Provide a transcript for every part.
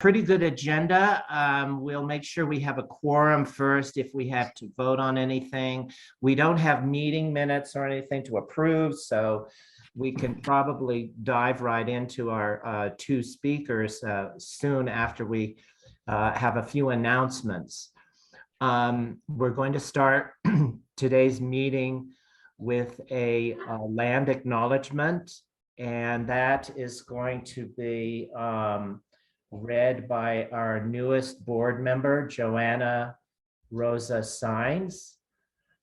pretty good agenda. We'll make sure we have a quorum first if we have to vote on anything. We don't have meeting minutes or anything to approve, so we can probably dive right into our two speakers soon after we have a few announcements. We're going to start today's meeting with a land acknowledgement, and that is going to be read by our newest board member, Joanna Rosa-Saenz.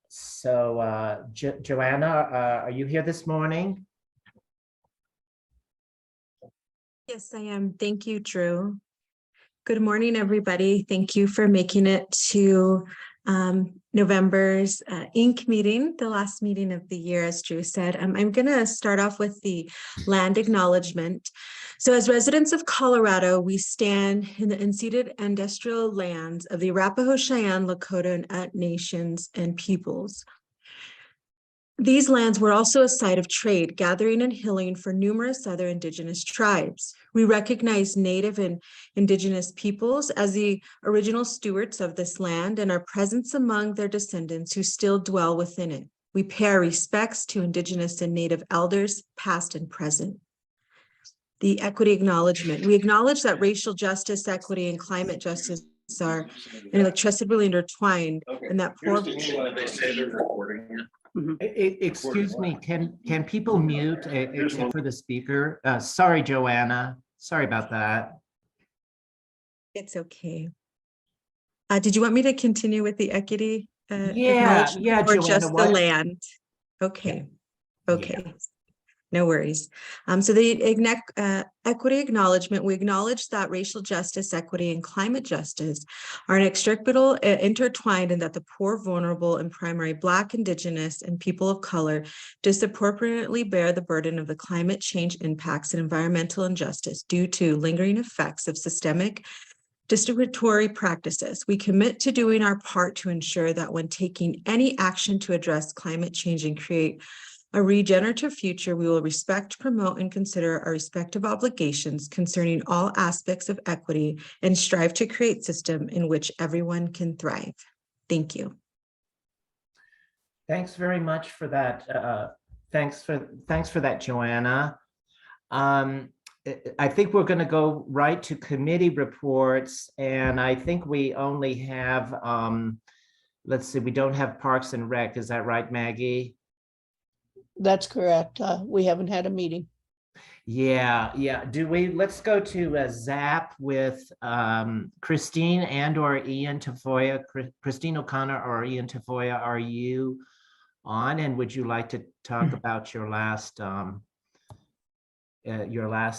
So Joanna, are you here this morning? Yes, I am. Thank you, Drew. Good morning, everybody. Thank you for making it to November's Inc. meeting, the last meeting of the year, as Drew said. I'm going to start off with the land acknowledgement. So as residents of Colorado, we stand in the unceded ancestral lands of the Arapaho, Cheyenne, Lakota, and Ute nations and peoples. These lands were also a site of trade, gathering and healing for numerous other indigenous tribes. We recognize Native and indigenous peoples as the original stewards of this land and our presence among their descendants who still dwell within it. We pay our respects to indigenous and Native elders, past and present. The equity acknowledgement. We acknowledge that racial justice, equity, and climate justice are inextricably intertwined, and that poor. Excuse me, can people mute except for the speaker? Sorry, Joanna. Sorry about that. It's okay. Did you want me to continue with the equity? Yeah, or Joanna, just the land? Okay. Yeah. Okay. Yeah. No worries. So the equity acknowledgement, we acknowledge that racial justice, equity, and climate justice are inextricably intertwined, and that the poor, vulnerable, and primary Black, Indigenous, and people of color disproportionately bear the burden of the climate change impacts and environmental injustice due to lingering effects of systemic discriminatory practices. We commit to doing our part to ensure that when taking any action to address climate change and create a regenerative future, we will respect, promote, and consider our respective obligations concerning all aspects of equity and strive to create a system in which everyone can thrive. Thank you. Thanks very much for that. Thanks for that, Joanna. I think we're going to go right to committee reports, and I think we only have, let's see, we don't have Parks and Rec. Is that right, Maggie? That's correct. We haven't had a meeting. Yeah. Let's go to ZAP with Christine and or Ian Tafoya. Christine O'Connor or Ian Tafoya, are you on? And would you like to talk about your last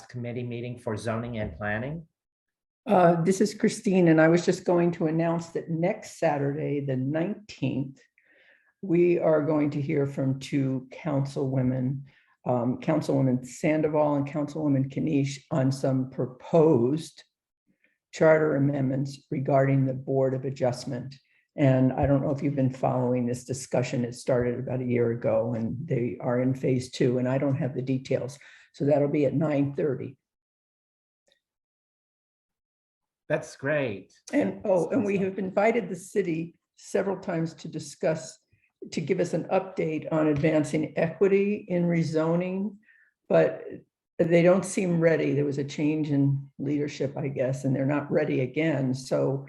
committee meeting for zoning and planning? This is Christine, and I was just going to announce that next Saturday, the 19th, we are going to hear from two councilwomen, Councilwoman Sandoval and Councilwoman Kanish, on some proposed charter amendments regarding the Board of Adjustment. And I don't know if you've been following this discussion. It started about a year ago, and they are in phase 2, and I don't have the details. So that'll be at 9:30. That's great. And we have invited the city several times to discuss, to give us an update on advancing equity in rezoning, but they don't seem ready. There was a change in leadership, I guess, and they're not ready again. So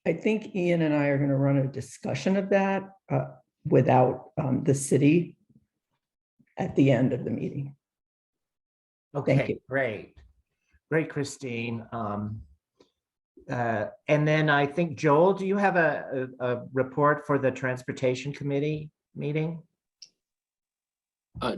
I think Ian and I are going to run a discussion of that without the city at the end of the meeting. Okay, great, Christine. And then I think, Joel, do you have a report for the Transportation Committee meeting?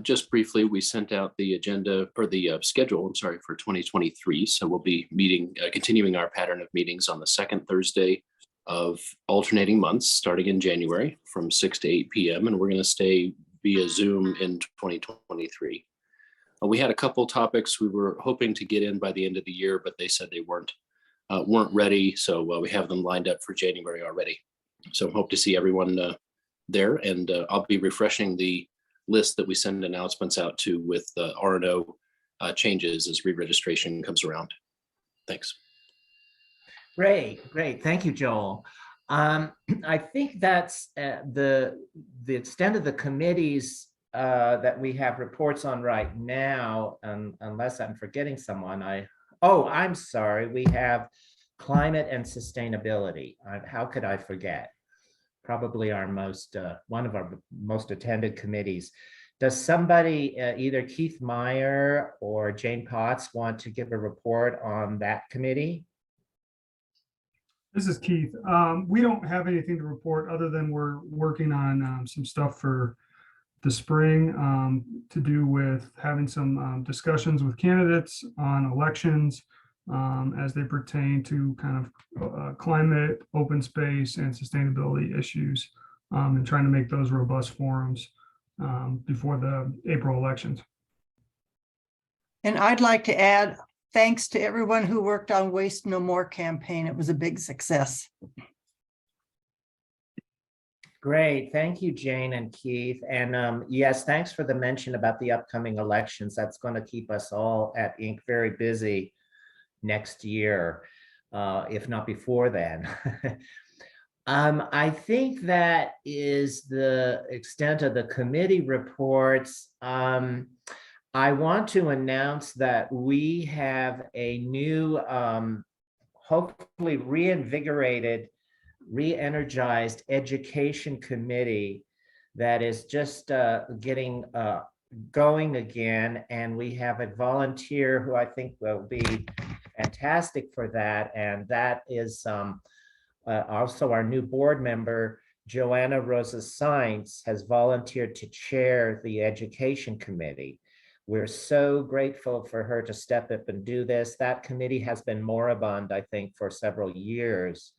Just briefly, we sent out the agenda or the schedule, for 2023. So we'll be meeting, continuing our pattern of meetings on the second Thursday of alternating months, starting in January from 6 to 8 p.m. And we're going to stay via Zoom in 2023. We had a couple topics we were hoping to get in by the end of the year, but they said they weren't ready. So we have them lined up for January already. So hope to see everyone there. And I'll be refreshing the list that we send announcements out to with the R&O changes as re-registration comes around. Thanks. Great, great. Thank you, Joel. I think that's the extent of the committees that we have reports on right now, unless I'm forgetting someone. I'm sorry. We have climate and sustainability. How could I forget? Probably our one of our most attended committees. Does somebody, either Keith Meyer or Jane Potts, want to give a report on that committee? This is Keith. We don't have anything to report other than we're working on some stuff for the spring to do with having some discussions with candidates on elections as they pertain to kind of climate, open space, and sustainability issues, and trying to make those robust forums before the April elections. And I'd like to add, thanks to everyone who worked on Waste No More campaign. It was a big success. Great. Thank you, Jane and Keith. And yes, thanks for the mention about the upcoming elections. That's going to keep us all at Inc. very busy next year, if not before then. I think that is the extent of the committee reports. I want to announce that we have a new, hopefully reinvigorated, re-energized education committee that is just getting going again. And we have a volunteer who I think will be fantastic for that. And that is also our new board member, Joanna Rosa-Saenz, has volunteered to chair the education committee. We're so grateful for her to step up and do this. That committee has been moribund, I think, for several years.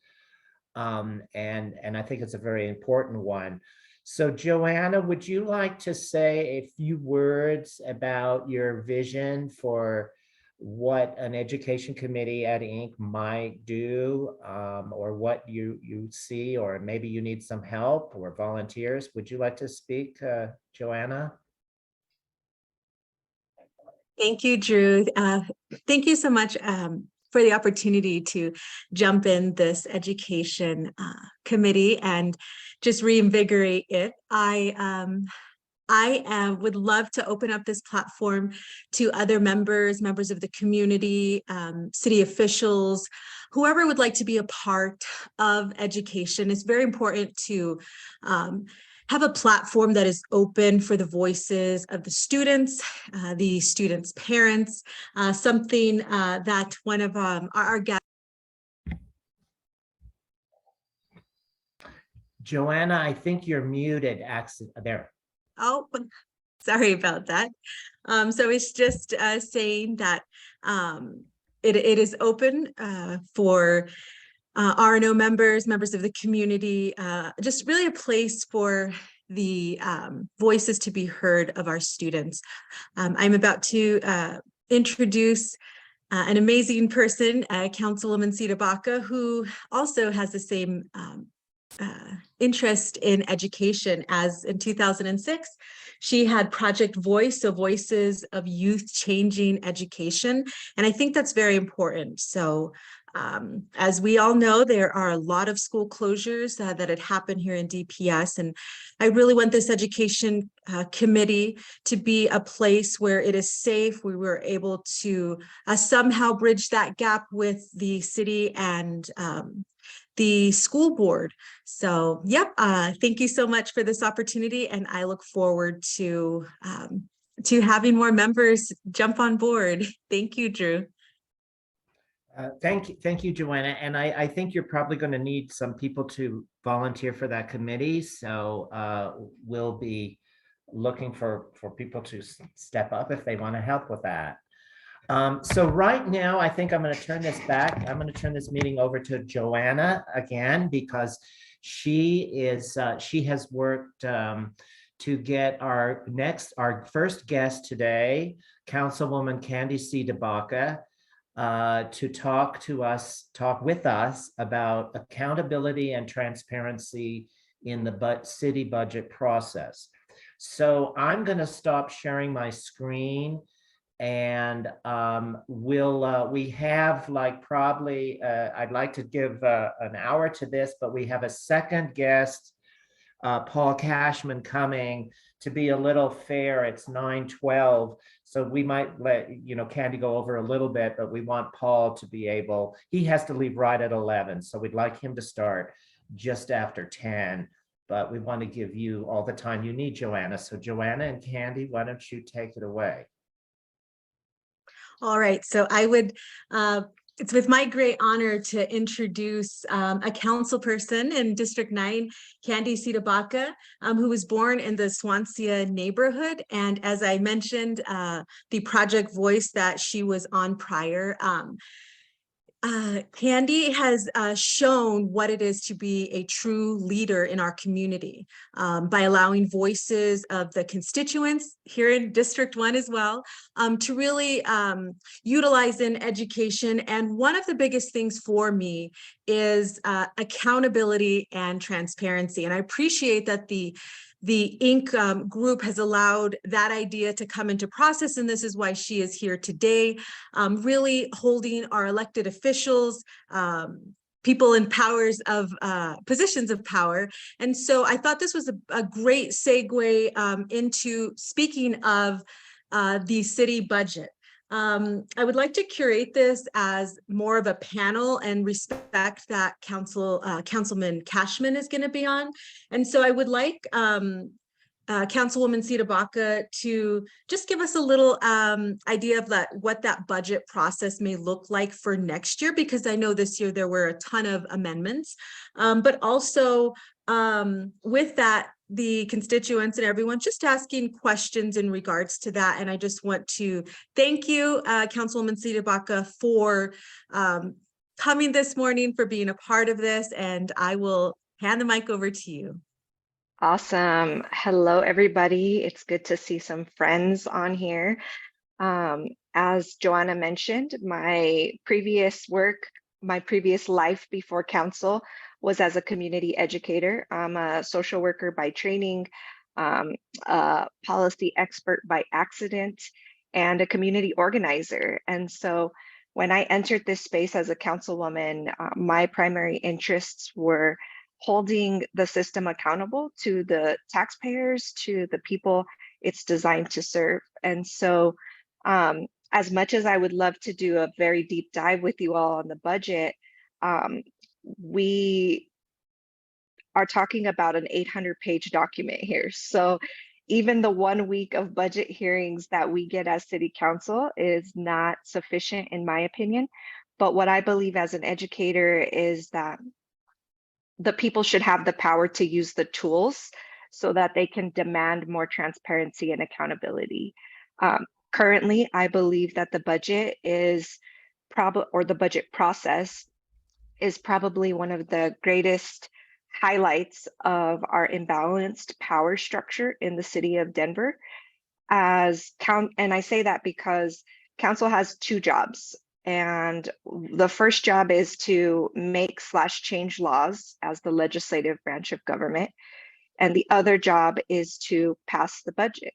And I think it's a very important one. So Joanna, would you like to say a few words about your vision for what an education committee at Inc. might do, or what you see, or maybe you need some help or volunteers? Would you like to speak, Joanna? Thank you, Drew. Thank you so much for the opportunity to jump in this education committee and just reinvigorate it. I would love to open up this platform to other members of the community, city officials, whoever would like to be a part of education. It's very important to have a platform that is open for the voices of the students' parents, something that one of our guests. Joanna, I think you're muted. There. Oh, sorry about that. So it's just saying that it is open for RNO members of the community, just really a place for the voices to be heard of our students. I'm about to introduce an amazing person, Councilwoman CdeBaca, who also has the same interest in education. As in 2006, she had Project Voice, so Voices of Youth Changing Education. And I think that's very important. So as we all know, there are a lot of school closures that had happened here in DPS. And I really want this education committee to be a place where it is safe. We were able to somehow bridge that gap with the city and the school board. So, yep, thank you so much for this opportunity. And I look forward to having more members jump on board. Thank you, Drew. Thank you, Joanna. And I think you're probably going to need some people to volunteer for that committee. So we'll be looking for people to step up if they want to help with that. So right now, I think I'm going to turn this back. I'm going to turn this meeting over to Joanna again, because she has worked to get our first guest today, Councilwoman Candi CdeBaca, to talk with us about accountability and transparency in the city budget process. So I'm going to stop sharing my screen And we have like probably, I'd like to give an hour to this, but we have a second guest, Paul Kashmann, coming. To be a little fair, it's 9:12. So we might let, Candi go over a little bit, but we want Paul to be able, he has to leave right at 11. So we'd like him to start just after 10. But we want to give you all the time you need, Joanna. So Joanna and Candi, why don't you take it away? All right, so I would, it's with my great honor to introduce a council person in District 9, Candi CdeBaca, who was born in the Swansea neighborhood. And as I mentioned, the project voice that she was on prior, Candi has shown what it is to be a true leader in our community by allowing voices of the constituents here in District 1 as well to really utilize in education. And one of the biggest things for me is accountability and transparency. And I appreciate that the Inc. Group has allowed that idea to come into process, and this is why she is here today, really holding our elected officials, people in positions of power. And so I thought this was a great segue into speaking of the city budget. I would like to curate this as more of a panel and respect that Councilman Kashmann is going to be on. And so I would like Councilwoman CdeBaca to just give us a little idea of what that budget process may look like for next year, because I know this year there were a ton of amendments, but also with that, the constituents and everyone just asking questions in regards to that. And I just want to thank you, Councilwoman CdeBaca, for coming this morning, for being a part of this, and I will hand the mic over to you. Awesome. Hello, everybody. It's good to see some friends on here. As Joanna mentioned, my previous life before council was as a community educator. I'm a social worker by training, a policy expert by accident, and a community organizer. And so when I entered this space as a councilwoman, my primary interests were holding the system accountable to the taxpayers, to the people it's designed to serve. And so as much as I would love to do a very deep dive with you all on the budget, we are talking about an 800-page document here. So even the 1 week of budget hearings that we get as city council is not sufficient, in my opinion. But what I believe as an educator is that the people should have the power to use the tools so that they can demand more transparency and accountability. Currently, I believe that the budget is the budget process is probably one of the greatest highlights of our imbalanced power structure in the city of Denver. And I say that because council has two jobs. And the first job is to make/change laws as the legislative branch of government. And the other job is to pass the budget.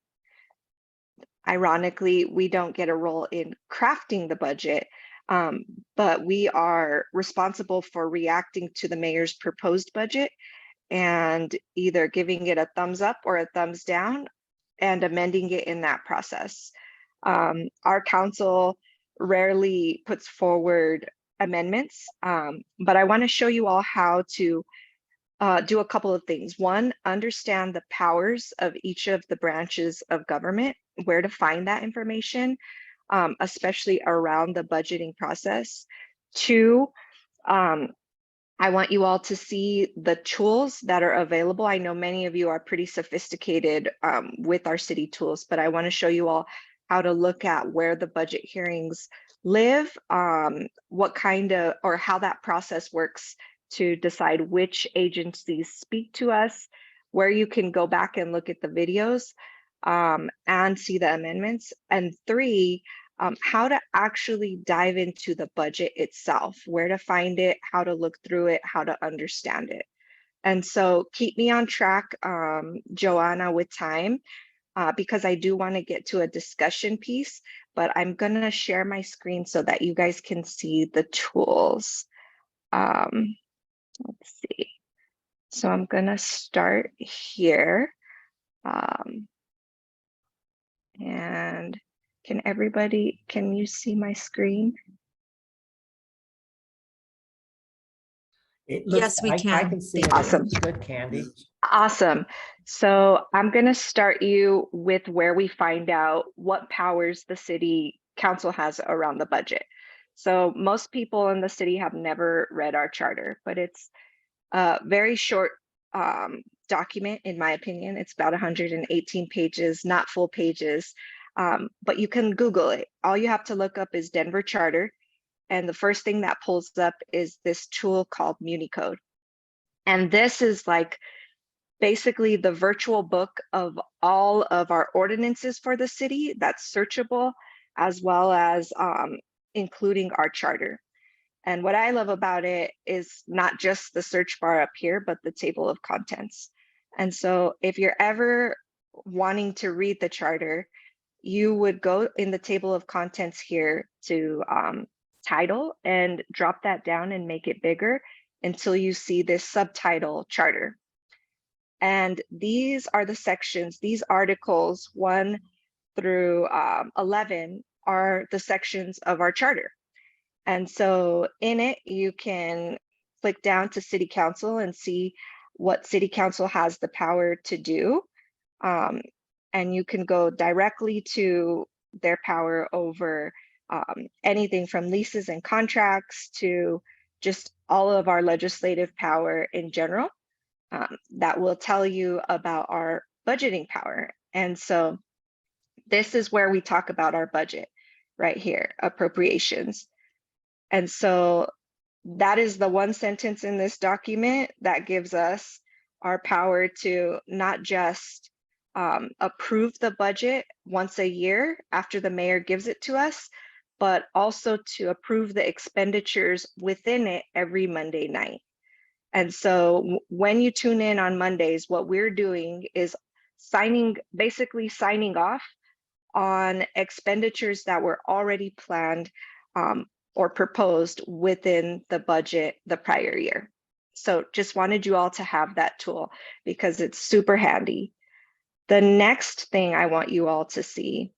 Ironically, we don't get a role in crafting the budget, but we are responsible for reacting to the mayor's proposed budget and either giving it a thumbs up or a thumbs down and amending it in that process. Our council rarely puts forward amendments, but I want to show you all how to do a couple of things. One, understand the powers of each of the branches of government, where to find that information, especially around the budgeting process. Two, I want you all to see the tools that are available. I know many of you are pretty sophisticated with our city tools, but I want to show you all how to look at where the budget hearings live, what kind of, or how that process works to decide which agencies speak to us, where you can go back and look at the videos and see the amendments. And three, how to actually dive into the budget itself, where to find it, how to look through it, how to understand it. And so keep me on track, Joanna, with time, because I do want to get to a discussion piece. but I'm gonna share my screen so that you guys can see the tools. Let's see. So I'm gonna start here. And can you see my screen? It looks, Yes, we I can. can see it. It Awesome. looks good, Candy. Awesome. So I'm going to start you with where we find out what powers the city council has around the budget. So most people in the city have never read our charter, but it's a very short document, in my opinion. It's about 118 pages, not full pages, but you can Google it. All you have to look up is Denver Charter. And the first thing that pulls up is this tool called MuniCode. And this is like basically the virtual book of all of our ordinances for the city that's searchable, as well as including our charter. And what I love about it is not just the search bar up here, but the table of contents. And so if you're ever wanting to read the charter, you would go in the table of contents here to title and drop that down and make it bigger until you see this subtitle charter. And these are the sections, these articles 1 through 11 are the sections of our charter. And so in it, you can click down to City Council and see what City Council has the power to do. And you can go directly to their power over anything from leases and contracts to just all of our legislative power in general. That will tell you about our budgeting power. And so this is where we talk about our budget right here, appropriations. And so that is the one sentence in this document that gives us our power to not just approve the budget once a year after the mayor gives it to us, but also to approve the expenditures within it every Monday night. And so when you tune in on Mondays, what we're doing is basically signing off on expenditures that were already planned or proposed within the budget the prior year. So just wanted you all to have that tool because it's super handy. The next thing I want you all to see,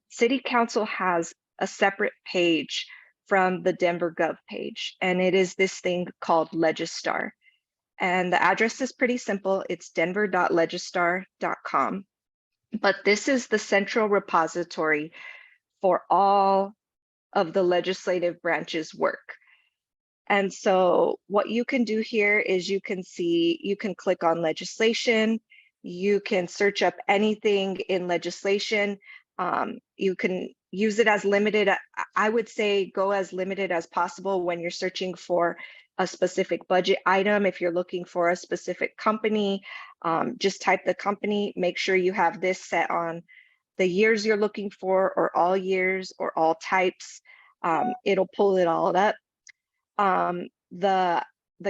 City Council has a separate page from the Denver Gov page, and it is this thing called Legistar. And the address is pretty simple. It's denver.legistar.com. But this is the central repository for all of the legislative branch's work. And so what you can do here is you can click on legislation, you can search up anything in legislation, you can use it as limited. I would say go as limited as possible when you're searching for a specific budget item. If you're looking for a specific company, just type the company, make sure you have this set on the years you're looking for, or all years, or all types. It'll pull it all up. The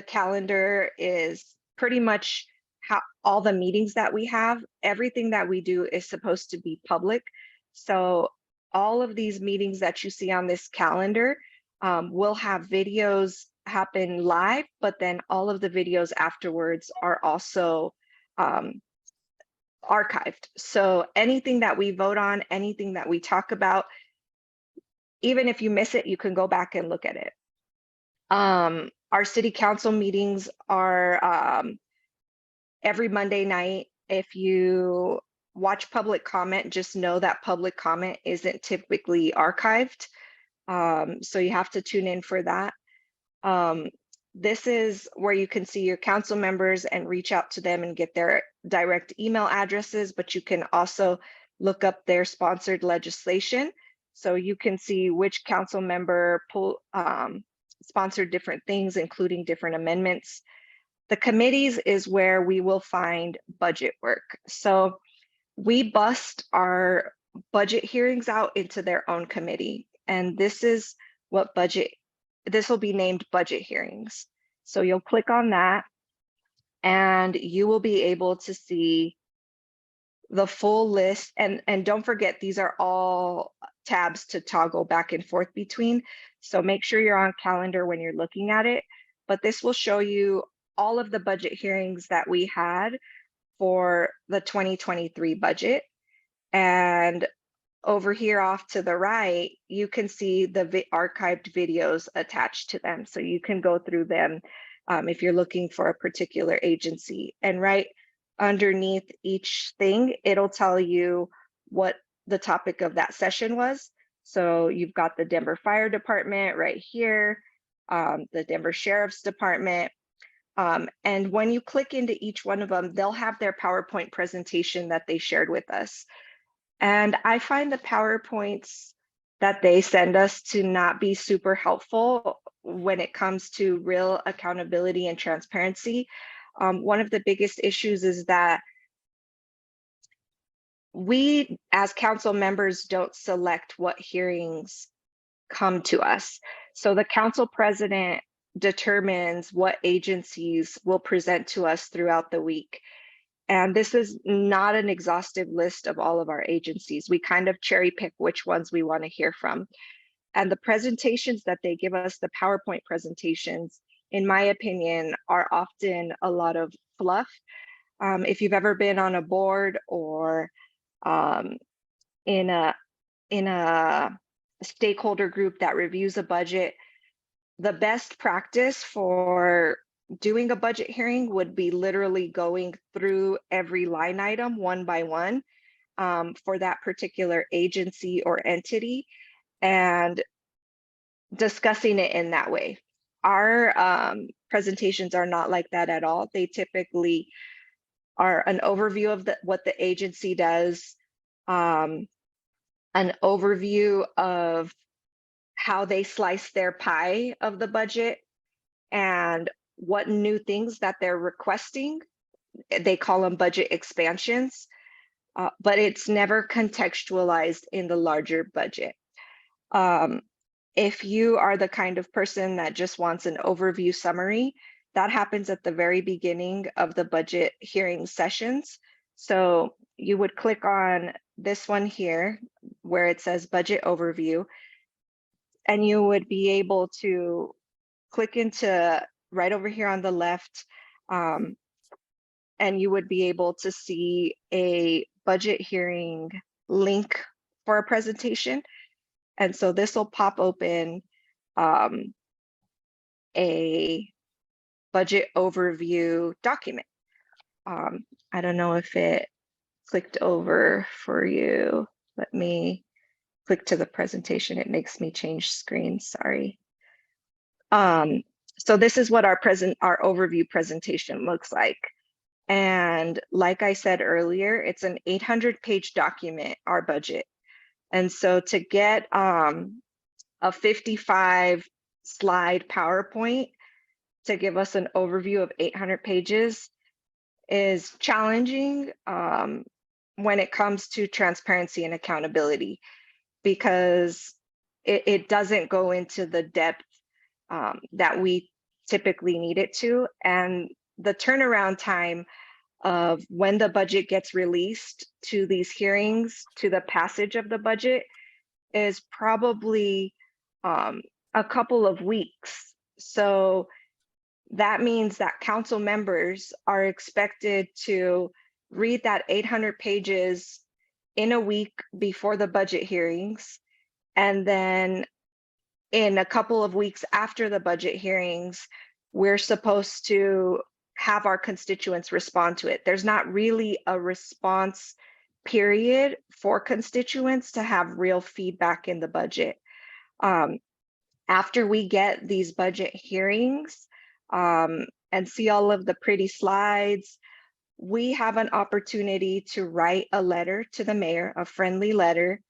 calendar is pretty much how all the meetings that we have. Everything that we do is supposed to be public. So all of these meetings that you see on this calendar will have videos happen live, but then all of the videos afterwards are also archived. So anything that we vote on, anything that we talk about, even if you miss it, you can go back and look at it. Our city council meetings are every Monday night. If you watch public comment, just know that public comment isn't typically archived. So you have to tune in for that. This is where you can see your council members and reach out to them and get their direct email addresses, but you can also look up their sponsored legislation. So you can see which council member sponsored different things, including different amendments. The committees is where we will find budget work. So we bust our budget hearings out into their own committee. And this is what this will be named budget hearings. So you'll click on that and you will be able to see the full list. And don't forget, these are all tabs to toggle back and forth between. So make sure you're on calendar when you're looking at it. But this will show you all of the budget hearings that we had for the 2023 budget. And over here off to the right, you can see the archived videos attached to them. So you can go through them if you're looking for a particular agency. And right underneath each thing, it'll tell you what the topic of that session was. So you've got the Denver Fire Department right here, the Denver Sheriff's Department. And when you click into each one of them, they'll have their PowerPoint presentation that they shared with us. And I find the PowerPoints that they send us to not be super helpful when it comes to real accountability and transparency. One of the biggest issues is that we as council members don't select what hearings come to us. So the council president determines what agencies will present to us throughout the week. And this is not an exhaustive list of all of our agencies. We kind of cherry pick which ones we want to hear from. And the presentations that they give us, the PowerPoint presentations, in my opinion, are often a lot of fluff. If you've ever been on a board or in a stakeholder group that reviews a budget, the best practice for doing a budget hearing would be literally going through every line item one by one for that particular agency or entity and discussing it in that way. Our presentations are not like that at all. They typically are an overview of what the agency does, an overview of how they slice their pie of the budget and what new things that they're requesting. They call them budget expansions, but it's never contextualized in the larger budget. If you are the kind of person that just wants an overview summary, that happens at the very beginning of the budget hearing sessions. So you would click on this one here where it says budget overview, and you would be able to click into right over here on the left, and you would be able to see a budget hearing link for a presentation. And so this will pop open a budget overview document. I don't know if it clicked over for you. Let me click to the presentation. It makes me change screens, sorry. So this is what our overview presentation looks like. And like I said earlier, it's an 800-page document, our budget. And so to get a 55-slide PowerPoint to give us an overview of 800 pages is challenging when it comes to transparency and accountability, because it doesn't go into the depth that we typically need it to. And the turnaround time of when the budget gets released to these hearings, to the passage of the budget, is probably a couple of weeks. So that means that council members are expected to read that 800 pages in a week before the budget hearings. And then in a couple of weeks after the budget hearings, we're supposed to have our constituents respond to it. There's not really a response period for constituents to have real feedback in the budget. After we get these budget hearings and see all of the pretty slides, we have an opportunity to write a letter to the mayor, a friendly letter,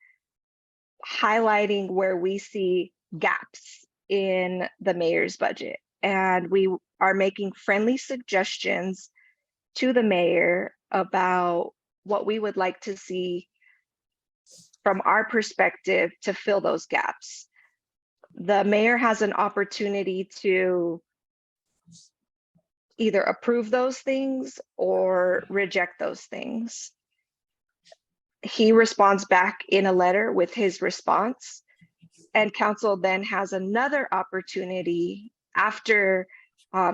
highlighting where we see gaps in the mayor's budget. And we are making friendly suggestions to the mayor about what we would like to see from our perspective to fill those gaps. The mayor has an opportunity to either approve those things or reject those things. he responds back in a letter with his response. And council then has another opportunity after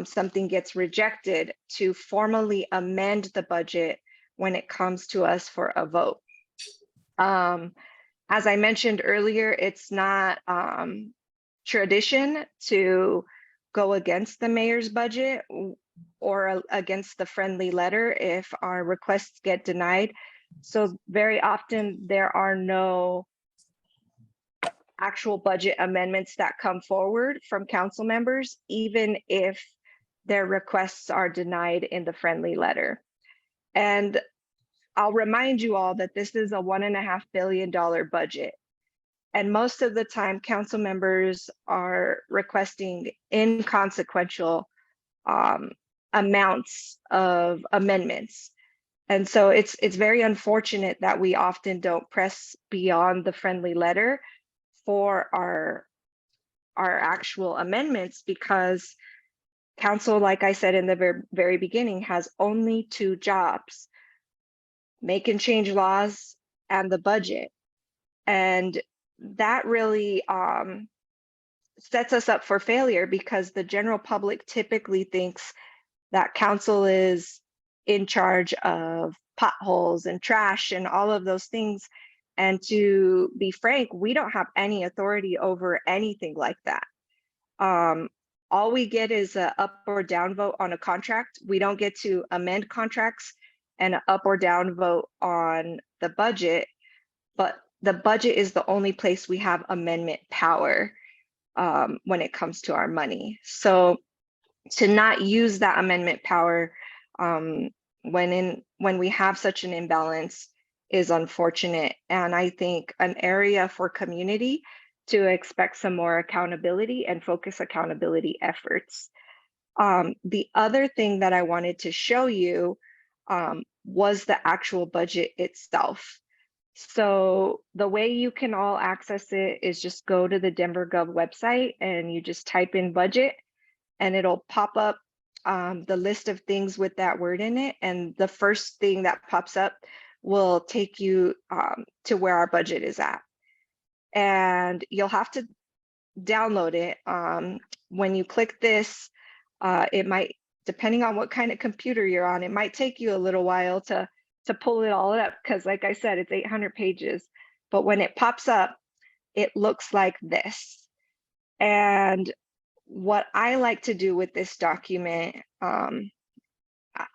something gets rejected to formally amend the budget when it comes to us for a vote. As I mentioned earlier, it's not tradition to go against the mayor's budget or against the friendly letter if our requests get denied. So very often there are no actual budget amendments that come forward from council members, even if their requests are denied in the friendly letter. And I'll remind you all that this is a $1.5 billion budget. And most of the time, council members are requesting inconsequential amounts of amendments. And so it's very unfortunate that we often don't press beyond the friendly letter for our actual amendments, because council, like I said in the very beginning, has only two jobs: make and change laws and the budget. And that really sets us up for failure, because the general public typically thinks that council is in charge of potholes and trash and all of those things. And to be frank, we don't have any authority over anything like that. All we get is an up or down vote on a contract. We don't get to amend contracts and an up or down vote on the budget, but the budget is the only place we have amendment power when it comes to our money. So to not use that amendment power when we have such an imbalance is unfortunate. And I think an area for community to expect some more accountability and focus accountability efforts. The other thing that I wanted to show you was the actual budget itself. So the way you can all access it is just go to the Denver Gov website and you just type in budget, and it'll pop up the list of things with that word in it. And the first thing that pops up will take you to where our budget is at. And you'll have to download it. When you click this, it might, depending on what kind of computer you're on, it might take you a little while to pull it all up, because like I said, it's 800 pages. But when it pops up, it looks like this. And what I like to do with this document,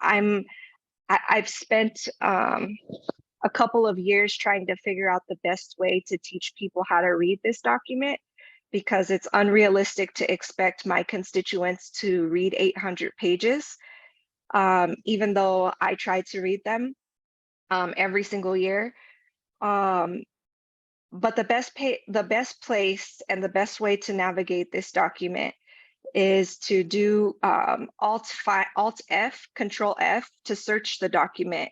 I've spent a couple of years trying to figure out the best way to teach people how to read this document, because it's unrealistic to expect my constituents to read 800 pages, even though I try to read them every single year. But the best place and the best way to navigate this document is to do Alt-F, Control-F to search the document.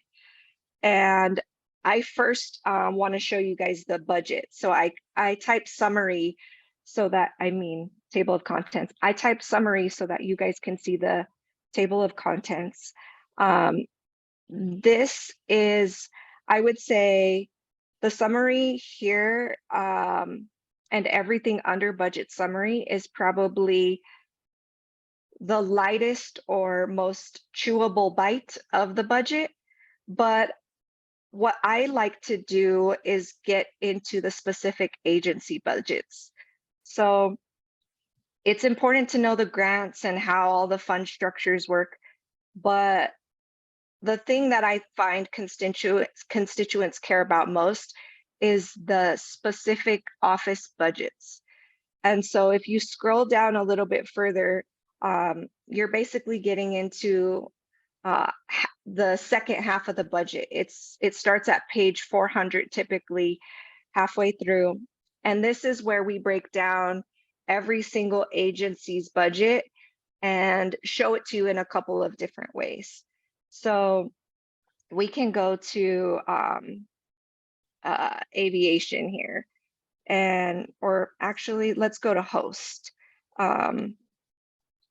And I first want to show you guys the budget. So I type summary so that, table of contents. I type summary so that you guys can see the table of contents. This is, I would say, the summary here and everything under budget summary is probably the lightest or most chewable bite of the budget. But what I like to do is get into the specific agency budgets. So it's important to know the grants and how all the fund structures work. But the thing that I find constituents care about most is the specific office budgets. And so if you scroll down a little bit further, you're basically getting into the second half of the budget. It starts at page 400, typically halfway through. And this is where we break down every single agency's budget and show it to you in a couple of different ways. So we can go to aviation here, or actually let's go to host.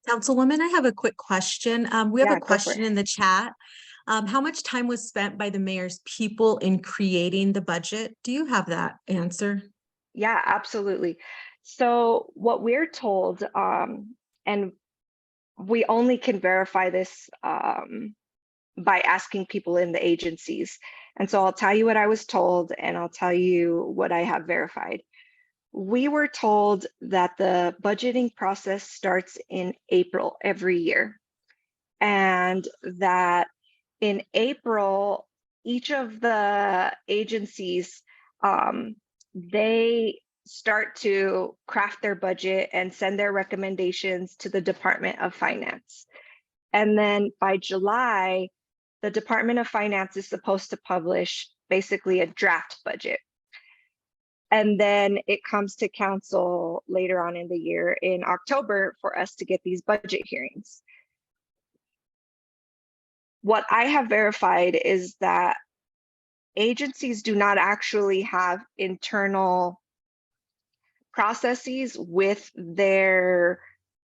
Councilwoman, I have a quick question. We have Yeah, a go for it. question in the chat. How much time was spent by the mayor's people in creating the budget? Do you have that answer? Yeah, absolutely. So what we're told, and we only can verify this by asking people in the agencies. And so I'll tell you what I was told, and I'll tell you what I have verified. We were told that the budgeting process starts in April every year, and that in April, each of the agencies, they start to craft their budget and send their recommendations to the Department of Finance. And then by July, the Department of Finance is supposed to publish basically a draft budget. And then it comes to council later on in the year in October for us to get these budget hearings. What I have verified is that agencies do not actually have internal processes with their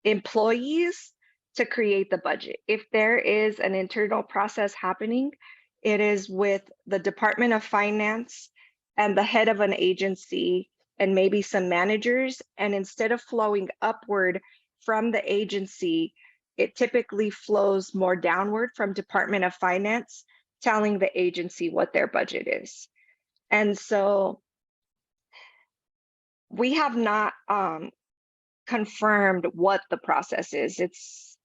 employees to create the budget. If there is an internal process happening, it is with the Department of Finance and the head of an agency and maybe some managers. And instead of flowing upward from the agency, it typically flows more downward from Department of Finance, telling the agency what their budget is. And so we have not confirmed what the process is. It's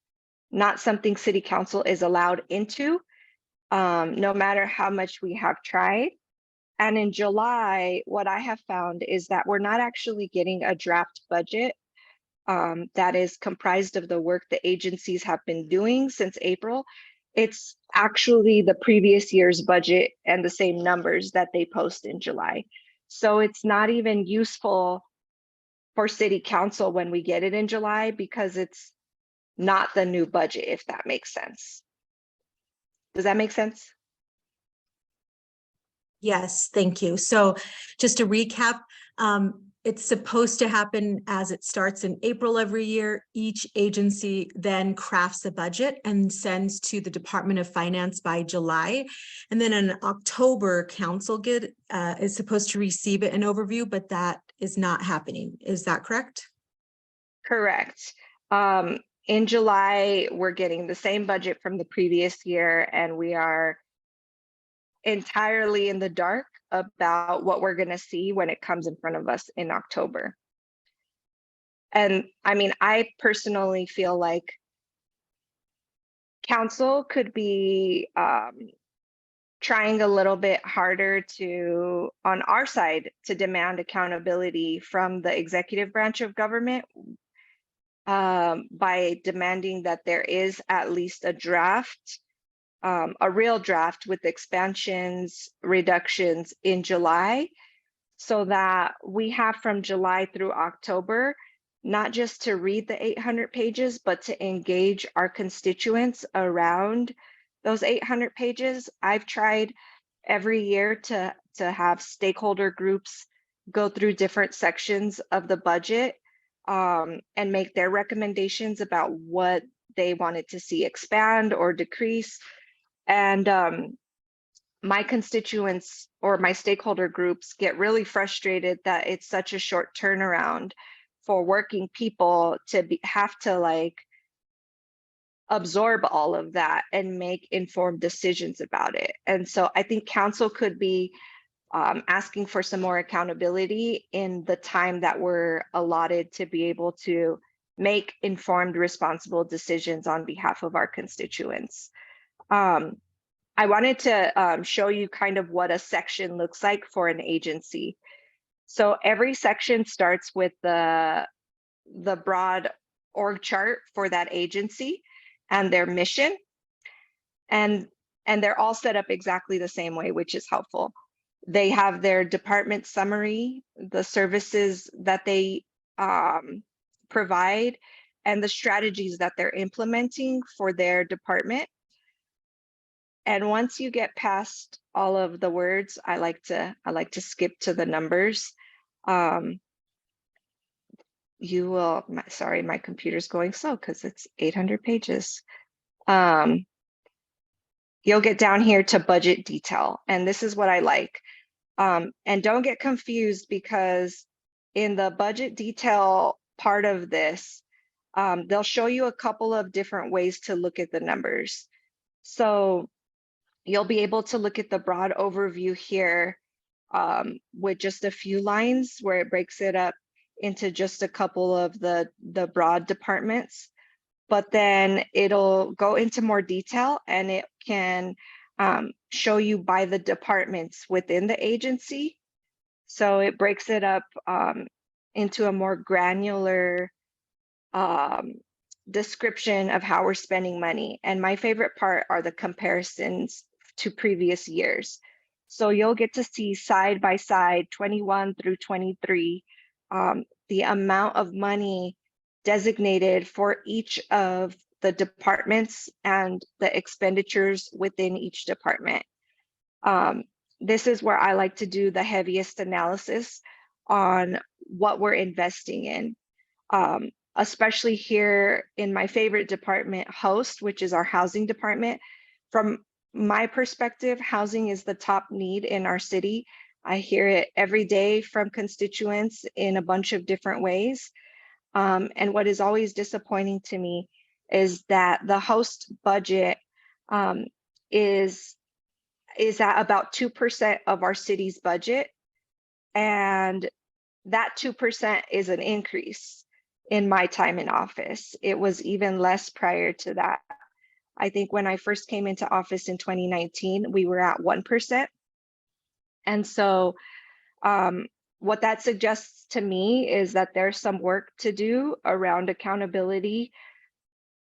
not something City Council is allowed into, no matter how much we have tried. And in July, what I have found is that we're not actually getting a draft budget that is comprised of the work the agencies have been doing since April. It's actually the previous year's budget and the same numbers that they post in July. So it's not even useful for City Council when we get it in July, because it's not the new budget, if that makes sense. Does that make sense? Yes, thank you. So just to recap, it's supposed to happen as it starts in April every year. Each agency then crafts a budget and sends to the Department of Finance by July. And then in October, council is supposed to receive it an overview, but that is not happening. Is that correct? Correct. In July, we're getting the same budget from the previous year, and we are entirely in the dark about what we're going to see when it comes in front of us in October. And I mean, I personally feel like council could be trying a little bit harder on our side, to demand accountability from the executive branch of government by demanding that there is at least a draft, a real draft with expansions, reductions in July, so that we have from July through October, not just to read the 800 pages, but to engage our constituents around those 800 pages. I've tried every year to have stakeholder groups go through different sections of the budget and make their recommendations about what they wanted to see expand or decrease. And my constituents or my stakeholder groups get really frustrated that it's such a short turnaround for working people to have to like absorb all of that and make informed decisions about it. And so I think council could be asking for some more accountability in the time that we're allotted to be able to make informed, responsible decisions on behalf of our constituents. I wanted to show you kind of what a section looks like for an agency. So every section starts with the broad org chart for that agency and their mission. And they're all set up exactly the same way, which is helpful. They have their department summary, the services that they provide, and the strategies that they're implementing for their department. And once you get past all of the words, I like to skip to the numbers. You will, sorry, my computer's going slow because it's 800 pages. you'll get down here to budget detail. And this is what I like. And don't get confused, because in the budget detail part of this, they'll show you a couple of different ways to look at the numbers. So you'll be able to look at the broad overview here with just a few lines where it breaks it up into just a couple of the broad departments. But then it'll go into more detail, and it can show you by the departments within the agency. So it breaks it up into a more granular description of how we're spending money. And my favorite part are the comparisons to previous years. So you'll get to see side by side 21 through 23, the amount of money designated for each of the departments and the expenditures within each department. This is where I like to do the heaviest analysis on what we're investing in, especially here in my favorite department, host, which is our housing department. From my perspective, housing is the top need in our city. I hear it every day from constituents in a bunch of different ways. And what is always disappointing to me is that the host budget is at about 2% of our city's budget. And that 2% is an increase in my time in office. It was even less prior to that. I think when I first came into office in 2019, we were at 1%. And so what that suggests to me is that there's some work to do around accountability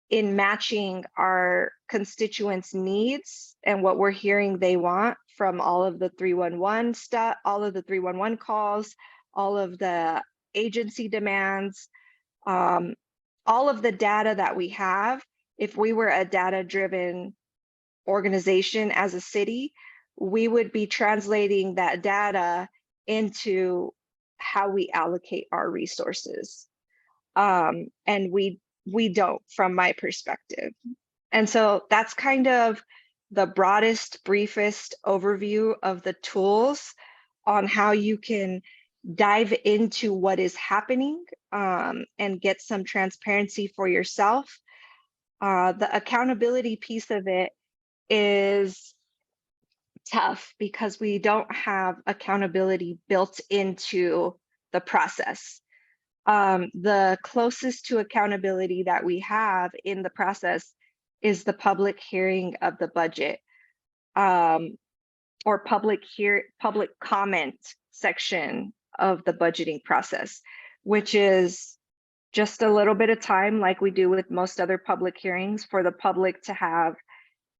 in matching our constituents' needs and what we're hearing they want from all of the 311 stuff, all of the 311 calls, all of the agency demands, all of the data that we have. If we were a data-driven organization as a city, we would be translating that data into how we allocate our resources. And we don't, from my perspective. And so that's kind of the broadest, briefest overview of the tools on how you can dive into what is happening and get some transparency for yourself. The accountability piece of it is tough because we don't have accountability built into the process. The closest to accountability that we have in the process is the public hearing of the budget, or public comment section of the budgeting process, which is just a little bit of time, like we do with most other public hearings, for the public to have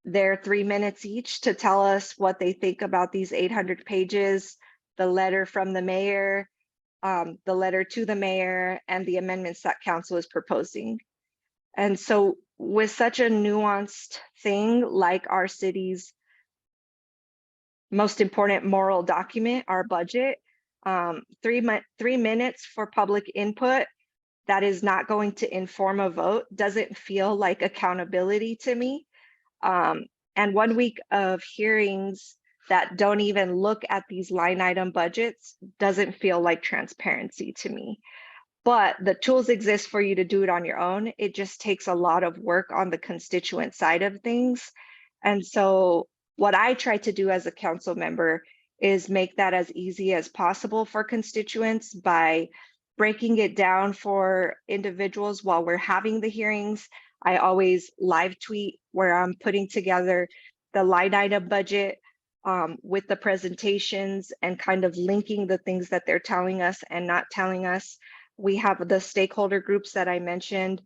their 3 minutes each to tell us what they think about these 800 pages, the letter from the mayor, the letter to the mayor, and the amendments that council is proposing. And so with such a nuanced thing like our city's most important moral document, our budget, 3 minutes for public input that is not going to inform a vote doesn't feel like accountability to me. And 1 week of hearings that don't even look at these line item budgets doesn't feel like transparency to me. But the tools exist for you to do it on your own. It just takes a lot of work on the constituent side of things. And so what I try to do as a council member is make that as easy as possible for constituents by breaking it down for individuals while we're having the hearings. I always live tweet where I'm putting together the line item budget with the presentations and kind of linking the things that they're telling us and not telling us. We have the stakeholder groups that I mentioned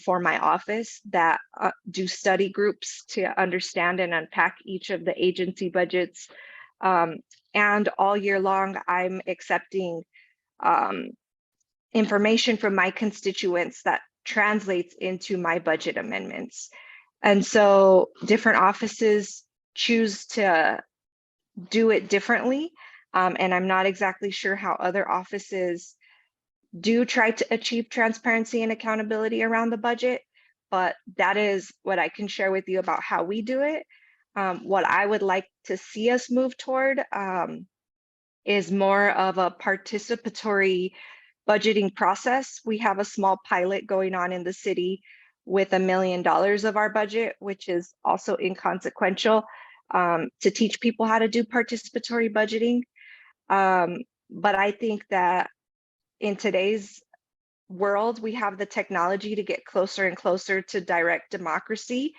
for my office that do study groups to understand and unpack each of the agency budgets. And all year long, I'm accepting information from my constituents that translates into my budget amendments. And so different offices choose to do it differently. And I'm not exactly sure how other offices do try to achieve transparency and accountability around the budget, but that is what I can share with you about how we do it. What I would like to see us move toward is more of a participatory budgeting process. We have a small pilot going on in the city with $1 million of our budget, which is also inconsequential, to teach people how to do participatory budgeting. But I think that in today's world, we have the technology to get closer and closer to direct democracy,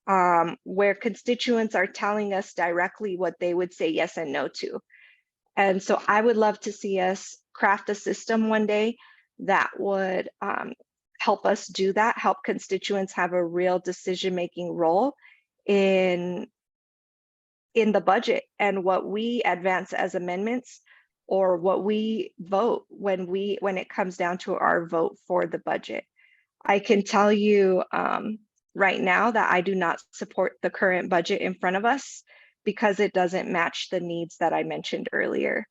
where constituents are telling us directly what they would say yes and no to. And so I would love to see us craft a system one day that would help us do that, help constituents have a real decision-making role in the budget and what we advance as amendments, or what we vote when it comes down to our vote for the budget. I can tell you right now that I do not support the current budget in front of us because it doesn't match the needs that I mentioned earlier.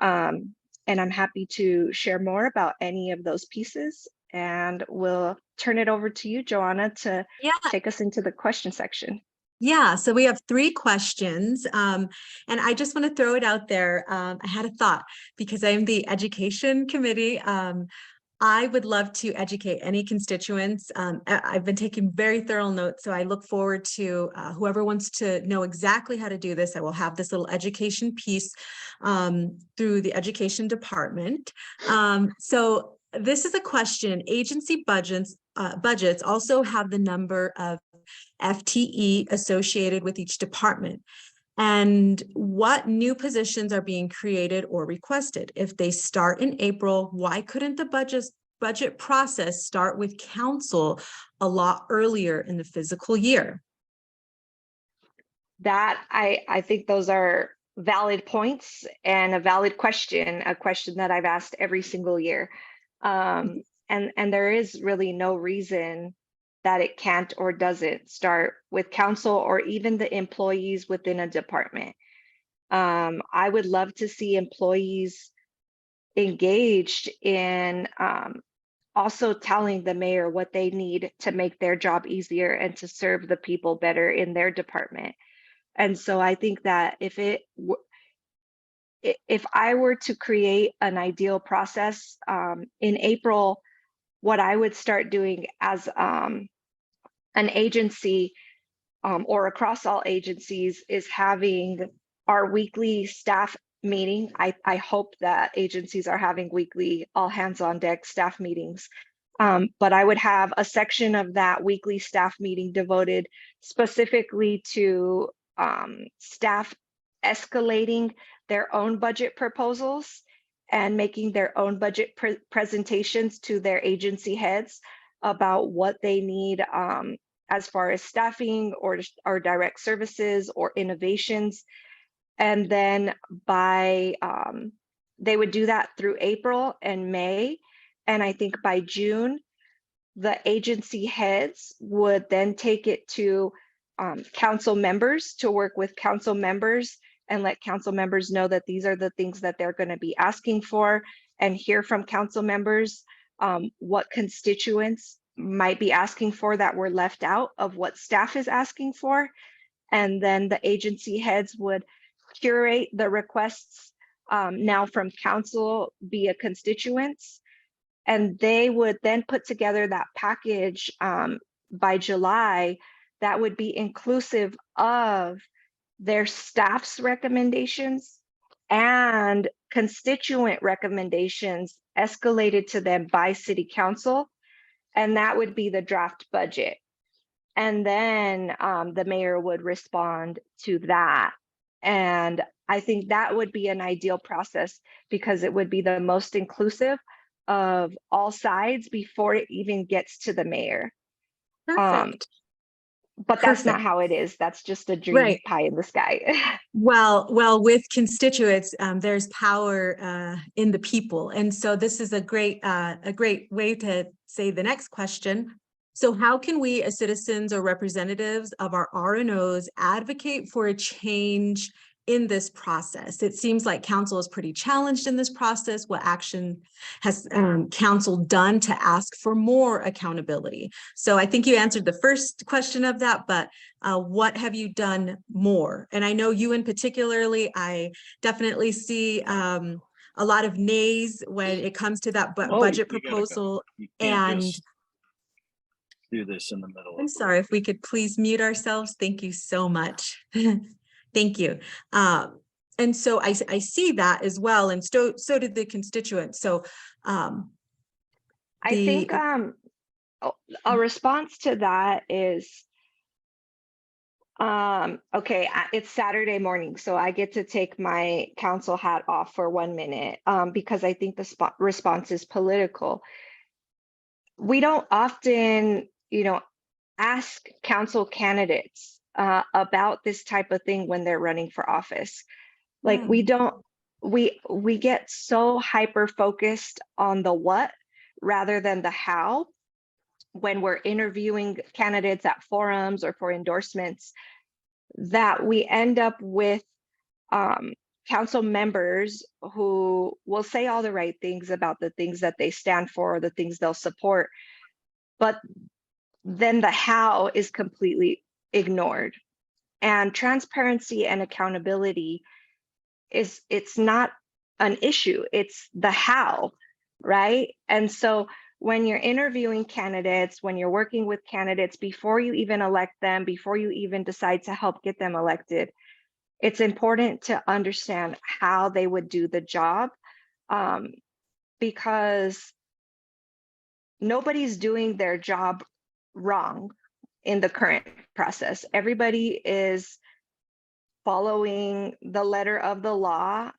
And I'm happy to share more about any of those pieces, and we'll turn it over to you, Joanna, to take us into the question section. Yeah, so we have 3 questions, and I just want to throw it out there. I had a thought because I'm the education committee. I would love to educate any constituents. I've been taking very thorough notes, so I look forward to whoever wants to know exactly how to do this. I will have this little education piece through the education department. So this is a question. Agency budgets also have the number of FTE associated with each department. And what new positions are being created or requested? If they start in April, why couldn't the budget process start with council a lot earlier in the fiscal year? That I think those are valid points and a valid question, a question that I've asked every single year. And there is really no reason that it can't or doesn't start with council or even the employees within a department. I would love to see employees engaged in also telling the mayor what they need to make their job easier and to serve the people better in their department. And so I think that if I were to create an ideal process in April, what I would start doing as an agency or across all agencies is having our weekly staff meeting. I hope that agencies are having weekly all hands on deck staff meetings. But I would have a section of that weekly staff meeting devoted specifically to staff escalating their own budget proposals and making their own budget presentations to their agency heads about what they need as far as staffing or direct services or innovations. And then they would do that through April and May. And I think by June, the agency heads would then take it to council members to work with council members and let council members know that these are the things that they're going to be asking for, and hear from council members what constituents might be asking for that were left out of what staff is asking for. And then the agency heads would curate the requests now from council via constituents. And they would then put together that package by July that would be inclusive of their staff's recommendations and constituent recommendations escalated to them by city council. And that would be the draft budget. And then the mayor would respond to that. And I think that would be an ideal process because it would be the most inclusive of all sides before it even gets to the mayor. Perfect. But that's not how it is. That's just a dream pie in the sky. Well, with constituents, there's power in the people. And so this is a great way to say the next question. So how can we as citizens or representatives of our RNOs advocate for a change in this process? It seems like council is pretty challenged in this process. What action has council done to ask for more accountability? So I think you answered the first question of that, but what have you done more? And I know you in particularly, I definitely see a lot of nays when it comes to that budget proposal. And do this in the middle. I'm sorry, if we could please mute ourselves. Thank you so much. Thank you. And so I see that as well. And so did the constituents. So I think a response to that is, okay, it's Saturday morning, so I get to take my council hat off for 1 minute because I think the response is political. We don't often, ask council candidates about this type of thing when they're running for office. Like we get so hyper focused on the what rather than the how when we're interviewing candidates at forums or for endorsements, that we end up with council members who will say all the right things about the things that they stand for, or the things they'll support, but then the how is completely ignored. And transparency and accountability it's not an issue, it's the how, right? And so when you're interviewing candidates, when you're working with candidates, before you even elect them, before you even decide to help get them elected, it's important to understand how they would do the job, because nobody's doing their job wrong in the current process. Everybody is following the letter of the law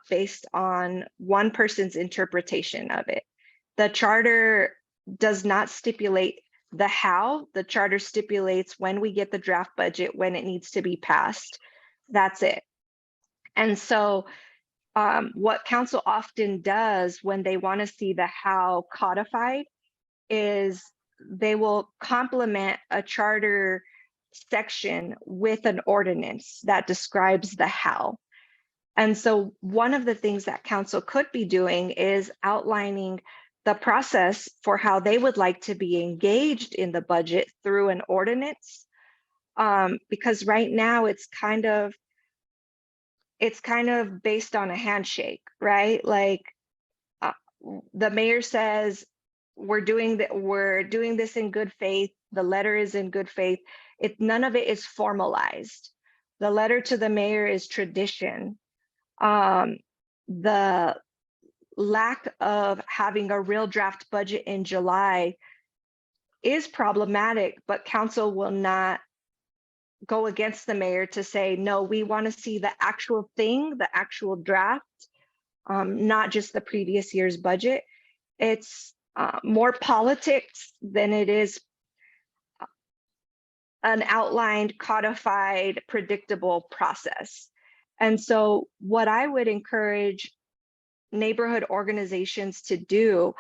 based on one person's interpretation of it. The charter does not stipulate the how. The charter stipulates when we get the draft budget, when it needs to be passed. That's it. And so what council often does when they want to see the how codified is they will complement a charter section with an ordinance that describes the how. And so one of the things that council could be doing is outlining the process for how they would like to be engaged in the budget through an ordinance. Because right now it's kind of based on a handshake, right? Like the mayor says, we're doing this in good faith. The letter is in good faith. None of it is formalized. The letter to the mayor is tradition. The lack of having a real draft budget in July is problematic, but council will not go against the mayor to say, no, we want to see the actual thing, the actual draft, not just the previous year's budget. It's more politics than it is an outlined, codified, predictable process. And so what I would encourage neighborhood organizations to do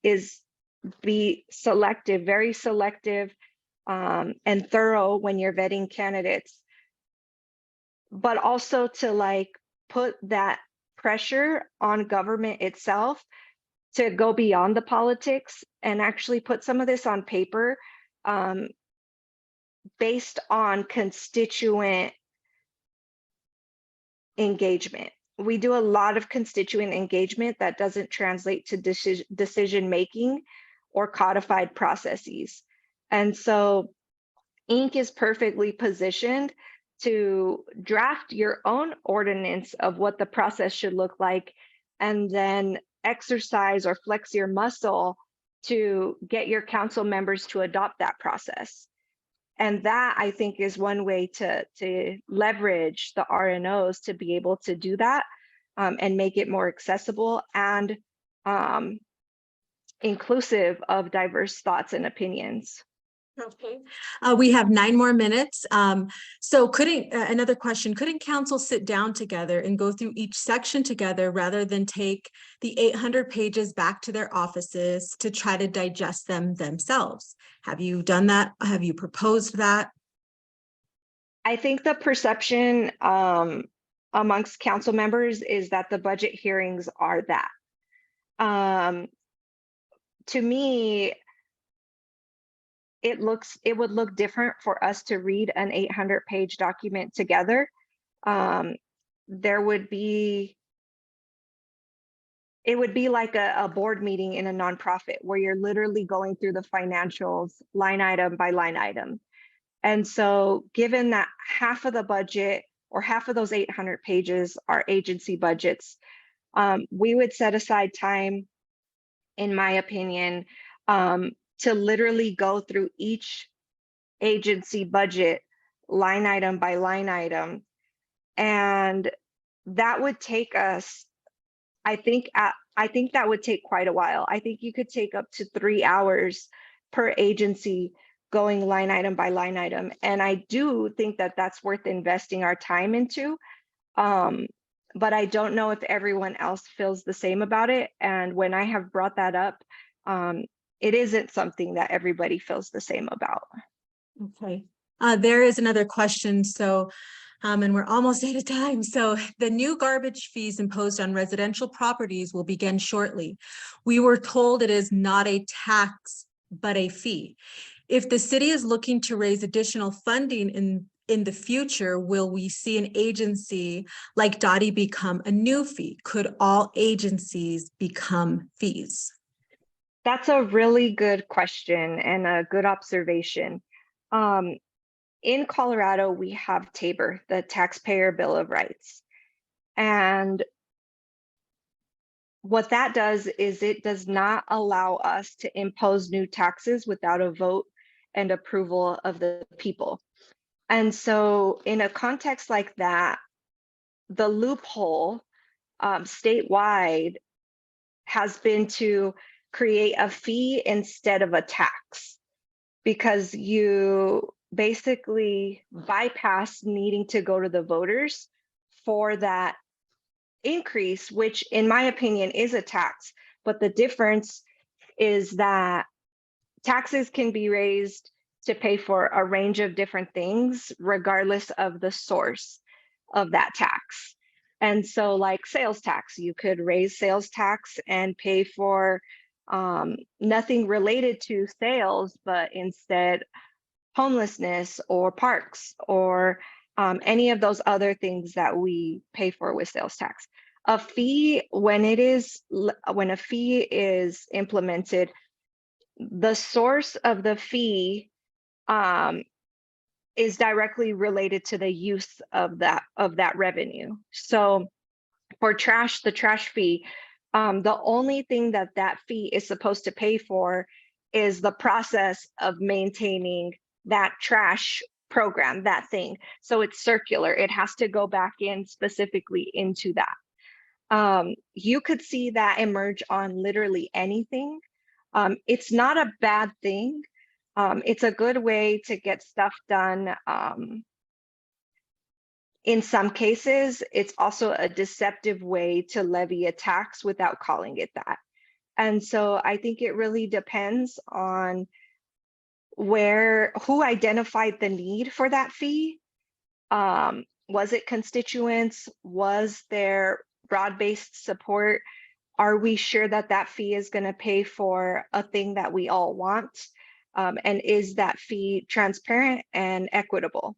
is be selective, very selective and thorough when you're vetting candidates, but also to put that pressure on government itself to go beyond the politics and actually put some of this on paper based on constituent engagement. We do a lot of constituent engagement that doesn't translate to decision making or codified processes. And so Inc. is perfectly positioned to draft your own ordinance of what the process should look like, and then exercise or flex your muscle to get your council members to adopt that process. And that, I think, is one way to leverage the RNOs to be able to do that and make it more accessible and inclusive of diverse thoughts and opinions. Okay, we have 9 more minutes. So another question, couldn't council sit down together and go through each section together rather than take the 800 pages back to their offices to try to digest them themselves? Have you done that? Have you proposed that? I think the perception amongst council members is that the budget hearings are that. To me, it would look different for us to read an 800-page document together. It would be like a board meeting in a nonprofit where you're literally going through the financials line item by line item. And so given that half of the budget or half of those 800 pages are agency budgets, we would set aside time, in my opinion, to literally go through each agency budget line item by line item. And that would take us, I think that would take quite a while. I think you could take up to 3 hours per agency going line item by line item. And I do think that that's worth investing our time into. But I don't know if everyone else feels the same about it. And when I have brought that up, it isn't something that everybody feels the same about. Okay, there is another question. So, and we're almost out of time. So the new garbage fees imposed on residential properties will begin shortly. We were told it is not a tax, but a fee. If the city is looking to raise additional funding in the future, will we see an agency like Dottie become a new fee? Could all agencies become fees? That's a really good question and a good observation. In Colorado, we have TABOR, the Taxpayer Bill of Rights. And what that does is it does not allow us to impose new taxes without a vote and approval of the people. And so in a context like that, the loophole statewide has been to create a fee instead of a tax, because you basically bypass needing to go to the voters for that increase, which in my opinion is a tax. But the difference is that taxes can be raised to pay for a range of different things, regardless of the source of that tax. And so like sales tax, you could raise sales tax and pay for nothing related to sales, but instead homelessness or parks or any of those other things that we pay for with sales tax. A fee, when a fee is implemented, the source of the fee is directly related to the use of that revenue. So for trash, the trash fee, the only thing that fee is supposed to pay for is the process of maintaining that trash program, that thing. So it's circular. It has to go back in specifically into that. You could see that emerge on literally anything. It's not a bad thing. It's a good way to get stuff done. In some cases, it's also a deceptive way to levy a tax without calling it that. And so I think it really depends on who identified the need for that fee. Was it constituents? Was there broad-based support? Are we sure that that fee is going to pay for a thing that we all want? And is that fee transparent and equitable?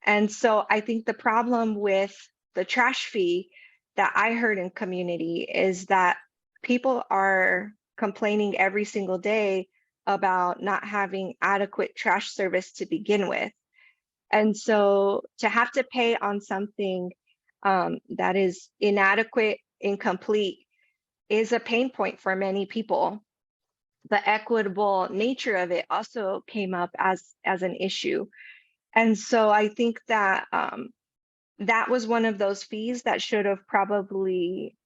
And so I think the problem with the trash fee that I heard in community is that people are complaining every single day about not having adequate trash service to begin with. And so to have to pay on something that is inadequate, incomplete, is a pain point for many people. The equitable nature of it also came up as an issue. And so I think that that was one of those fees that should have probably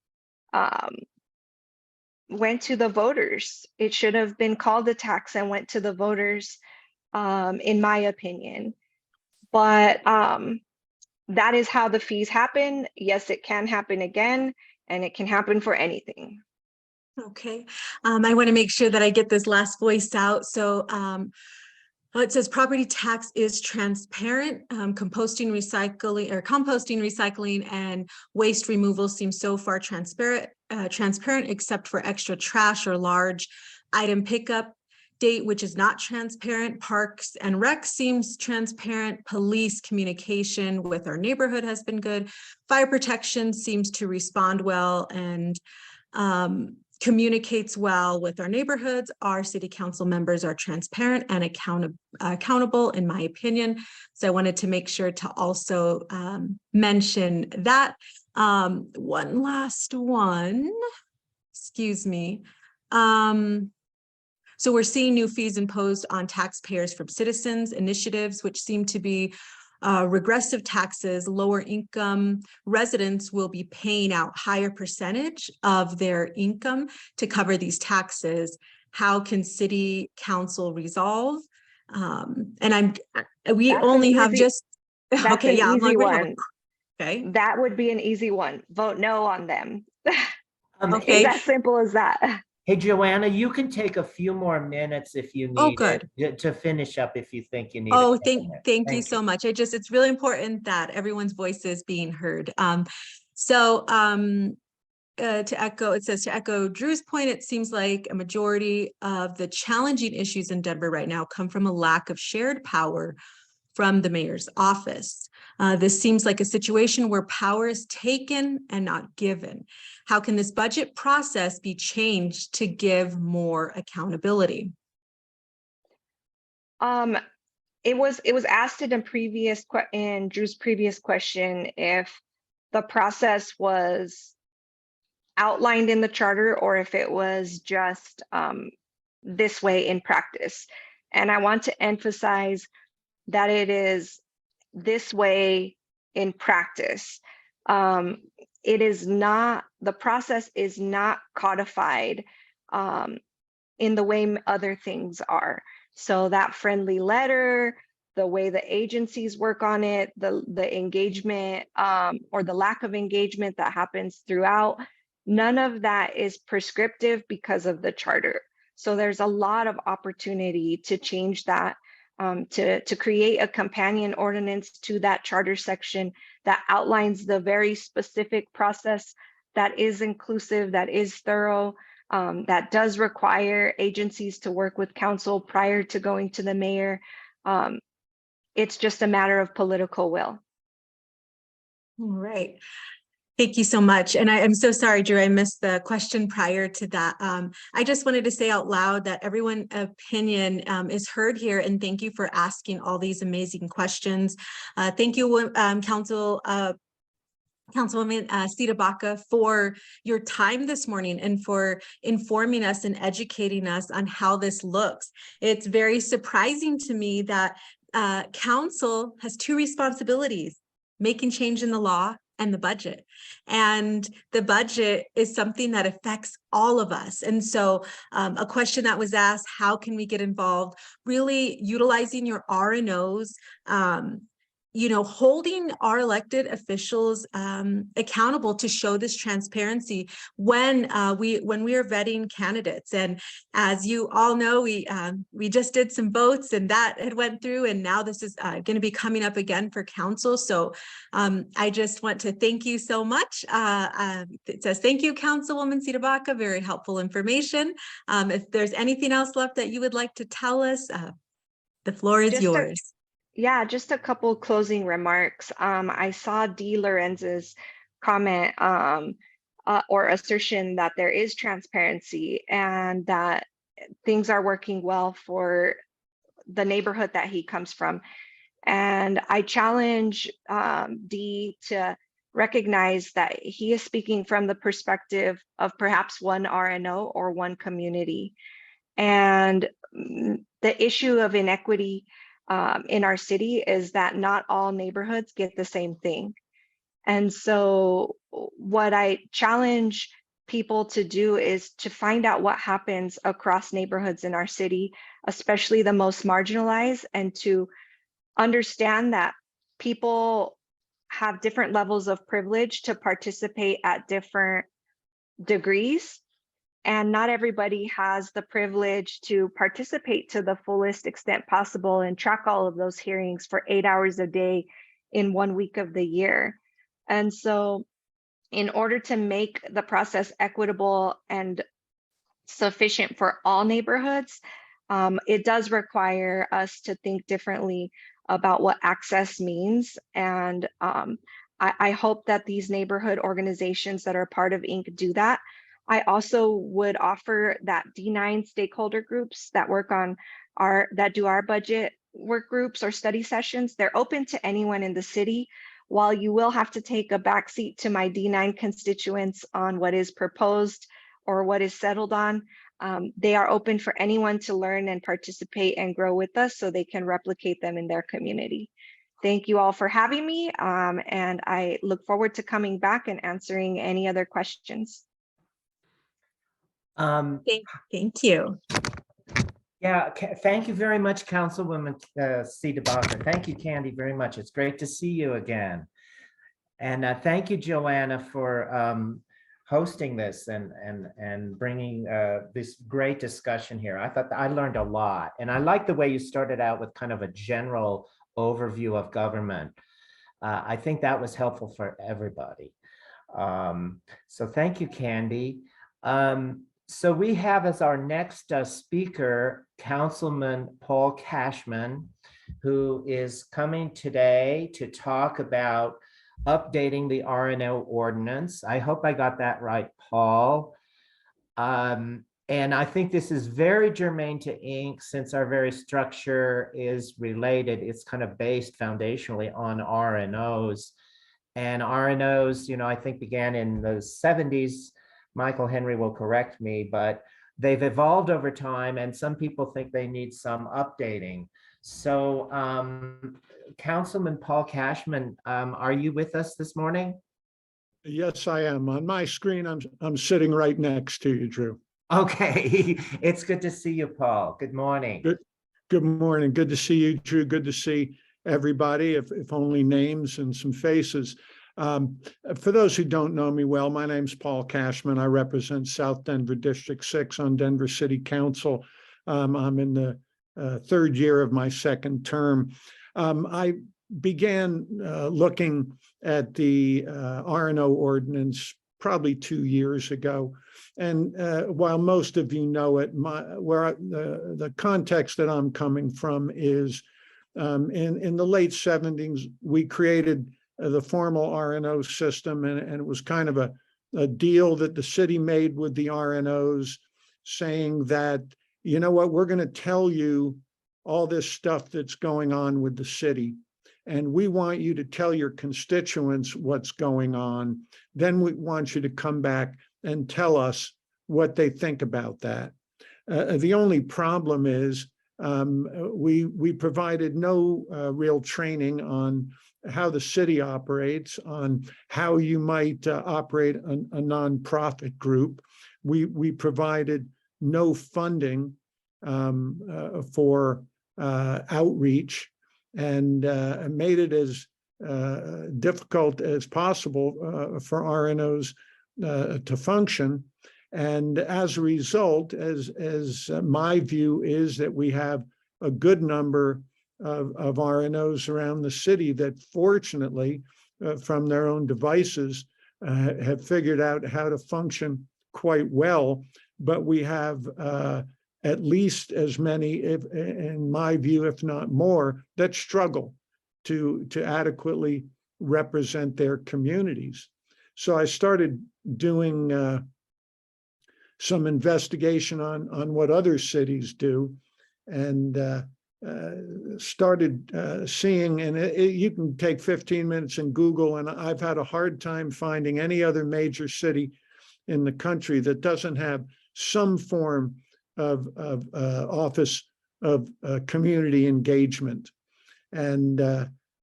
went to the voters. It should have been called a tax and went to the voters, in my opinion. But that is how the fees happen. Yes, it can happen again, and it can happen for anything. Okay, I want to make sure that I get this last voice out. So It says property tax is transparent. Composting, recycling, and waste removal seems so far transparent, except for extra trash or large item pickup. Date, which is not transparent. Parks and Rec seems transparent. Police communication with our neighborhood has been good. Fire protection seems to respond well and communicates well with our neighborhoods. Our city council members are transparent and accountable, in my opinion. So I wanted to make sure to also mention that. One last one, excuse me. So we're seeing new fees imposed on taxpayers from citizens initiatives, which seem to be regressive taxes. Lower income residents will be paying out higher percentage of their income to cover these taxes. How can city council resolve? We That's only an have easy- just, That's okay, an yeah, I'm easy like, we're gonna have one. okay, That would be an easy one. Vote no on them. okay. It's as simple as that. Hey, Joanna, you can take a few more minutes if you Oh, need good. it to finish up if you think you need. Oh, a couple minutes. thank you so much. It's really important that everyone's voice is being heard. To echo Drew's point, it seems like a majority of the challenging issues in Denver right now come from a lack of shared power from the mayor's office. This seems like a situation where power is taken and not given. How can this budget process be changed to give more accountability? It was asked in Drew's previous question if the process was outlined in the charter or if it was just this way in practice. And I want to emphasize that it is this way in practice. It is not, the process is not codified in the way other things are. So that friendly letter, the way the agencies work on it, the engagement or the lack of engagement that happens throughout, none of that is prescriptive because of the charter. So there's a lot of opportunity to change that, to create a companion ordinance to that charter section that outlines the very specific process that is inclusive, that is thorough, that does require agencies to work with council prior to going to the mayor. It's just a matter of political will. All right. Thank you so much. And I'm so sorry, Drew, I missed the question prior to that. I just wanted to say out loud that everyone's opinion is heard here, and thank you for asking all these amazing questions. Thank you, Councilwoman CdeBaca, for your time this morning and for informing us and educating us on how this looks. It's very surprising to me that council has two responsibilities: making change in the law and the budget. And the budget is something that affects all of us. And so a question that was asked, how can we get involved? Really utilizing your R&Os, holding our elected officials accountable to show this transparency when we are vetting candidates. And as you all know, we just did some votes and that had went through, and now this is going to be coming up again for council. So I just want to thank you so much. It says, thank you, Councilwoman CdeBaca, very helpful information. If there's anything else left that you would like to tell us, the floor is yours. Yeah, just a couple closing remarks. I saw D. Lorenz's comment or assertion that there is transparency and that things are working well for the neighborhood that he comes from. And I challenge D to recognize that he is speaking from the perspective of perhaps one RNO or one community. And the issue of inequity in our city is that not all neighborhoods get the same thing. And so what I challenge people to do is to find out what happens across neighborhoods in our city, especially the most marginalized, and to understand that people have different levels of privilege to participate at different degrees. And not everybody has the privilege to participate to the fullest extent possible and track all of those hearings for 8 hours a day in 1 week of the year. And so in order to make the process equitable and sufficient for all neighborhoods, it does require us to think differently about what access means. And I hope that these neighborhood organizations that are part of Inc. do that. I also would offer that D9 stakeholder groups that work on that do our budget work groups or study sessions, they're open to anyone in the city. While you will have to take a backseat to my D9 constituents on what is proposed or what is settled on, they are open for anyone to learn and participate and grow with us so they can replicate them in their community. Thank you all for having me, and I look forward to coming back and answering any other questions. Thank you. Yeah, thank you very much, Councilwoman CdeBaca. Thank you, Candi, very much. It's great to see you again. And thank you, Joanna, for hosting this and bringing this great discussion here. I thought that I learned a lot. And I like the way you started out with kind of a general overview of government. I think that was helpful for everybody. So thank you, Candi. So we have as our next speaker, Councilman Paul Kashmann, who is coming today to talk about updating the R&O ordinance. I hope I got that right, Paul. And I think this is very germane to Inc. since our very structure is related. It's kind of based foundationally on R&Os. And R&Os, I think began in the 70s. Michael Henry will correct me, but they've evolved over time and some people think they need some updating. So Councilman Paul Kashmann, are you with us this morning? Yes, I am. On my screen, I'm sitting right next to you, Drew. Okay, it's good to see you, Paul. Good morning. Good morning. Good to see you, Drew. Good to see everybody, if only names and some faces. For those who don't know me well, my name's Paul Kashmann. I represent South Denver District 6 on Denver City Council. I'm in the third year of my second term. I began looking at the R&O ordinance probably 2 years ago. And while most of you know it, the context that I'm coming from is in the late 70s, we created the formal R&O system, and it was kind of a deal that the city made with the R&Os saying that, you know what, we're going to tell you all this stuff that's going on with the city, and we want you to tell your constituents what's going on. Then we want you to come back and tell us what they think about that. The only problem is we provided no real training on how the city operates, on how you might operate a nonprofit group. We provided no funding for outreach, and made it as difficult as possible for R&Os to function. And as a result, as my view is that we have a good number of R&Os around the city that fortunately, from their own devices, have figured out how to function quite well. But we have at least as many, in my view, if not more, that struggle to adequately represent their communities. So I started doing some investigation on what other cities do, and started seeing, and you can take 15 minutes and Google, and I've had a hard time finding any other major city in the country that doesn't have some form of office of community engagement. And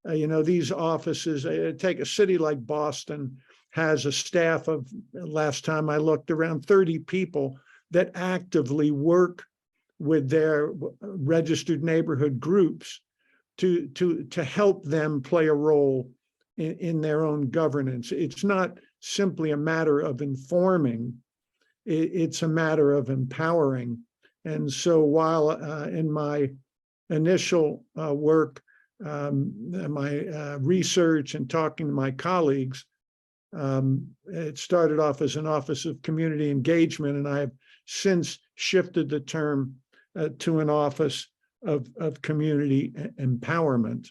these offices, take a city like Boston, has a staff of, last time I looked, around 30 people that actively work with their registered neighborhood groups to help them play a role in their own governance. It's not simply a matter of informing it's a matter of empowering. And so while in my initial work, my research and talking to my colleagues, it started off as an Office of Community Engagement, and I have since shifted the term to an Office of Community Empowerment.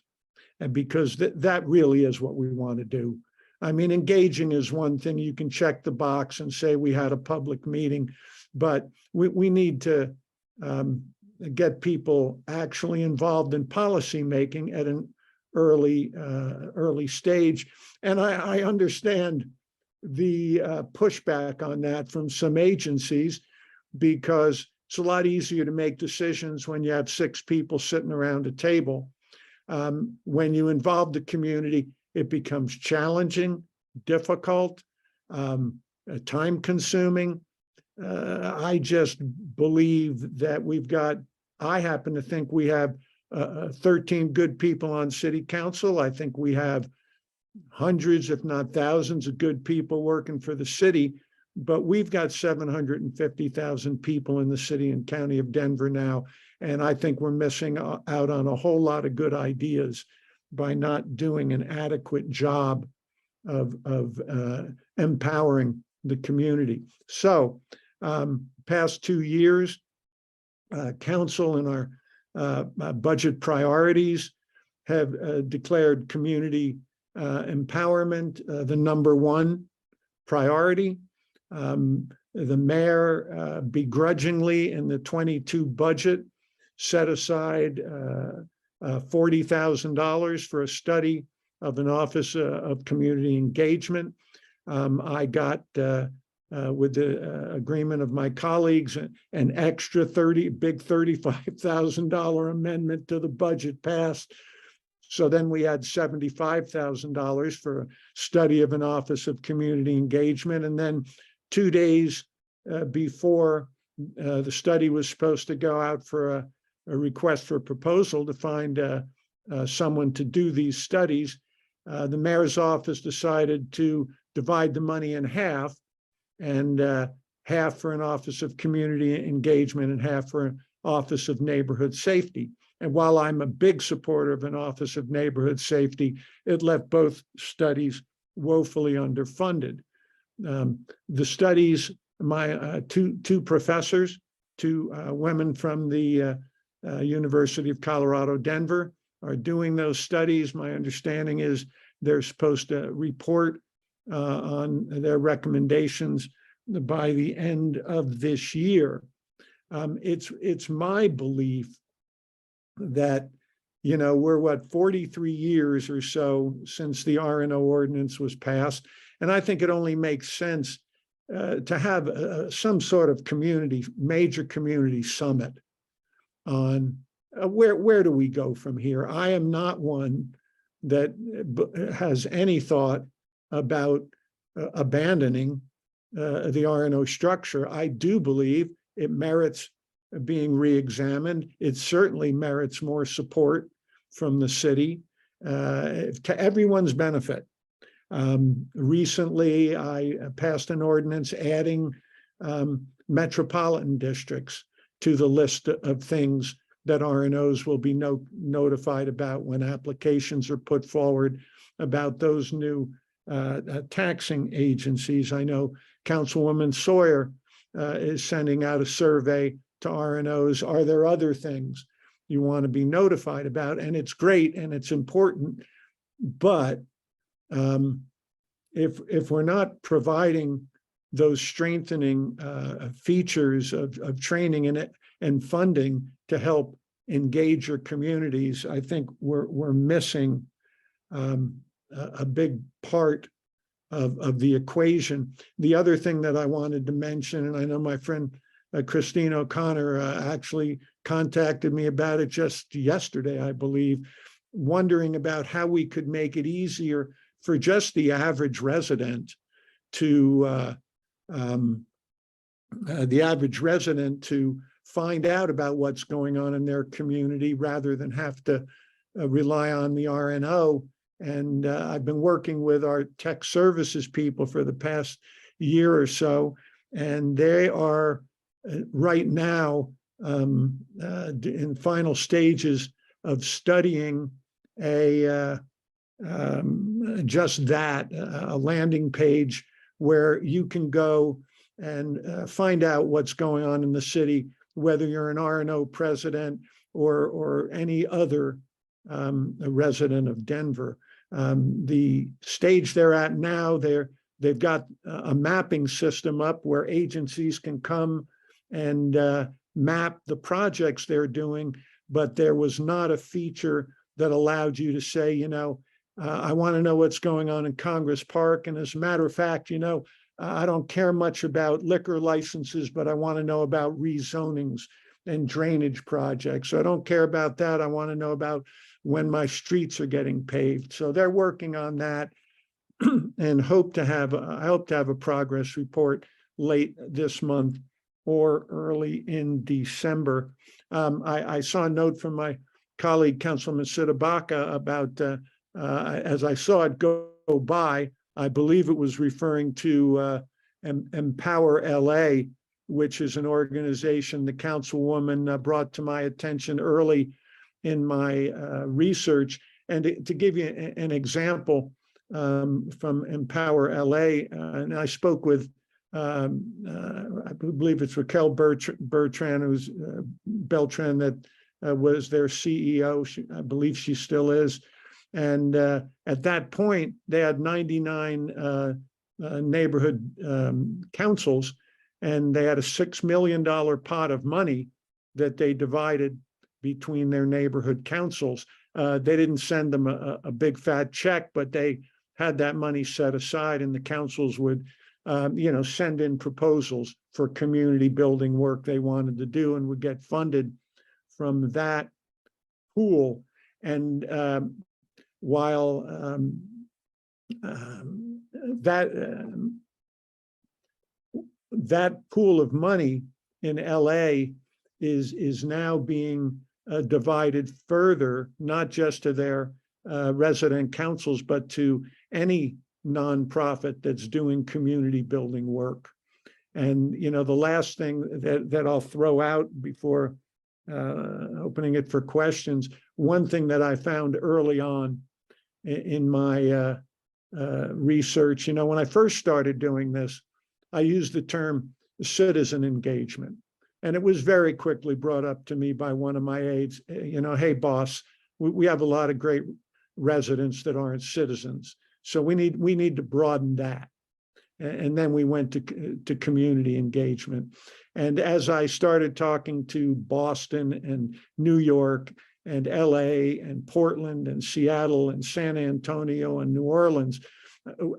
And because that really is what we want to do. I mean, engaging is one thing. You can check the box and say we had a public meeting, but we need to get people actually involved in policy making at an early stage. And I understand the pushback on that from some agencies, because it's a lot easier to make decisions when you have 6 people sitting around a table. When you involve the community, it becomes challenging, difficult, time consuming. I just believe that I happen to think we have 13 good people on city council. I think we have hundreds, if not thousands, of good people working for the city, but we've got 750,000 people in the city and county of Denver now. And I think we're missing out on a whole lot of good ideas by not doing an adequate job of empowering the community. So past 2 years, council and our budget priorities have declared community empowerment the number 1 priority. The mayor begrudgingly in the 22 budget set aside $40,000 for a study of an Office of Community Engagement. I got, with the agreement of my colleagues, an extra big $35,000 amendment to the budget passed. So then we had $75,000 for a study of an Office of Community Engagement. And then 2 days before the study was supposed to go out for a request for proposal to find someone to do these studies, the mayor's office decided to divide the money in half, and half for an Office of Community Engagement and half for an Office of Neighborhood Safety. And while I'm a big supporter of an Office of Neighborhood Safety, it left both studies woefully underfunded. The studies, my two professors, 2 women from the University of Colorado, Denver, are doing those studies. My understanding is they're supposed to report on their recommendations by the end of this year. It's my belief that, we're 43 years or so since the R&O ordinance was passed. And I think it only makes sense to have some sort of major community summit on where do we go from here. I am not one that has any thought about abandoning the R&O structure. I do believe it merits being re-examined. It certainly merits more support from the city to everyone's benefit. Recently, I passed an ordinance adding metropolitan districts to the list of things that R&Os will be notified about when applications are put forward about those new taxing agencies. I know Councilwoman Sawyer is sending out a survey to R&Os. Are there other things you want to be notified about? And it's great and it's important, but if we're not providing those strengthening features of training and funding to help engage your communities, I think we're missing a big part of the equation. The other thing that I wanted to mention, and I know my friend Christine O'Connor actually contacted me about it just yesterday, I believe, wondering about how we could make it easier for just the average resident to find out about what's going on in their community rather than have to rely on the R&O. And I've been working with our tech services people for the past year or so, and they are right now in final stages of studying just that, a landing page where you can go and find out what's going on in the city, whether you're an RNO president or any other resident of Denver. The stage they're at now, they've got a mapping system up where agencies can come and map the projects they're doing, but there was not a feature that allowed you to say, you know, I want to know what's going on in Congress Park. And as a matter of fact, you know, I don't care much about liquor licenses, but I want to know about rezonings and drainage projects. So I don't care about that. I want to know about when my streets are getting paved. So they're working on that and I hope to have a progress report late this month or early in December. I saw a note from my colleague, Councilman CdeBaca, about, as I saw it go by, I believe it was referring to Empower LA, which is an organization the councilwoman brought to my attention early in my research. And to give you an example from Empower LA, and I spoke with, I believe it's Raquel Beltran, who's Beltran, that was their CEO. I believe she still is. And at that point, they had 99 neighborhood councils, and they had a $6 million pot of money that they divided between their neighborhood councils. They didn't send them a big fat check, but they had that money set aside, and the councils would, you know, send in proposals for community building work they wanted to do, and would get funded from that pool. And while that pool of money in LA is now being divided further, not just to their resident councils, but to any nonprofit that's doing community building work. And, you know, the last thing that I'll throw out before opening it for questions, one thing that I found early on in my research, you know, when I first started doing this, I used the term citizen engagement. And it was very quickly brought up to me by one of my aides, you know, hey, boss, we have a lot of great residents that aren't citizens. So we need to broaden that. And then we went to community engagement. And as I started talking to Boston and New York and LA and Portland and Seattle and San Antonio and New Orleans,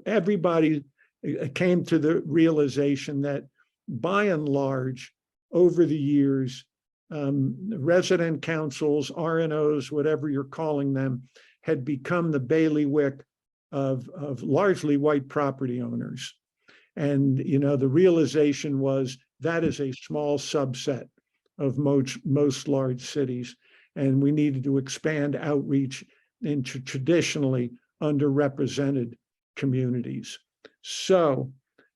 everybody came to the realization that by and large, over the years, resident councils, RNOs, whatever you're calling them, had become the bailiwick of largely white property owners. And, you know, the realization was that is a small subset of most large cities. And we needed to expand outreach into traditionally underrepresented communities. So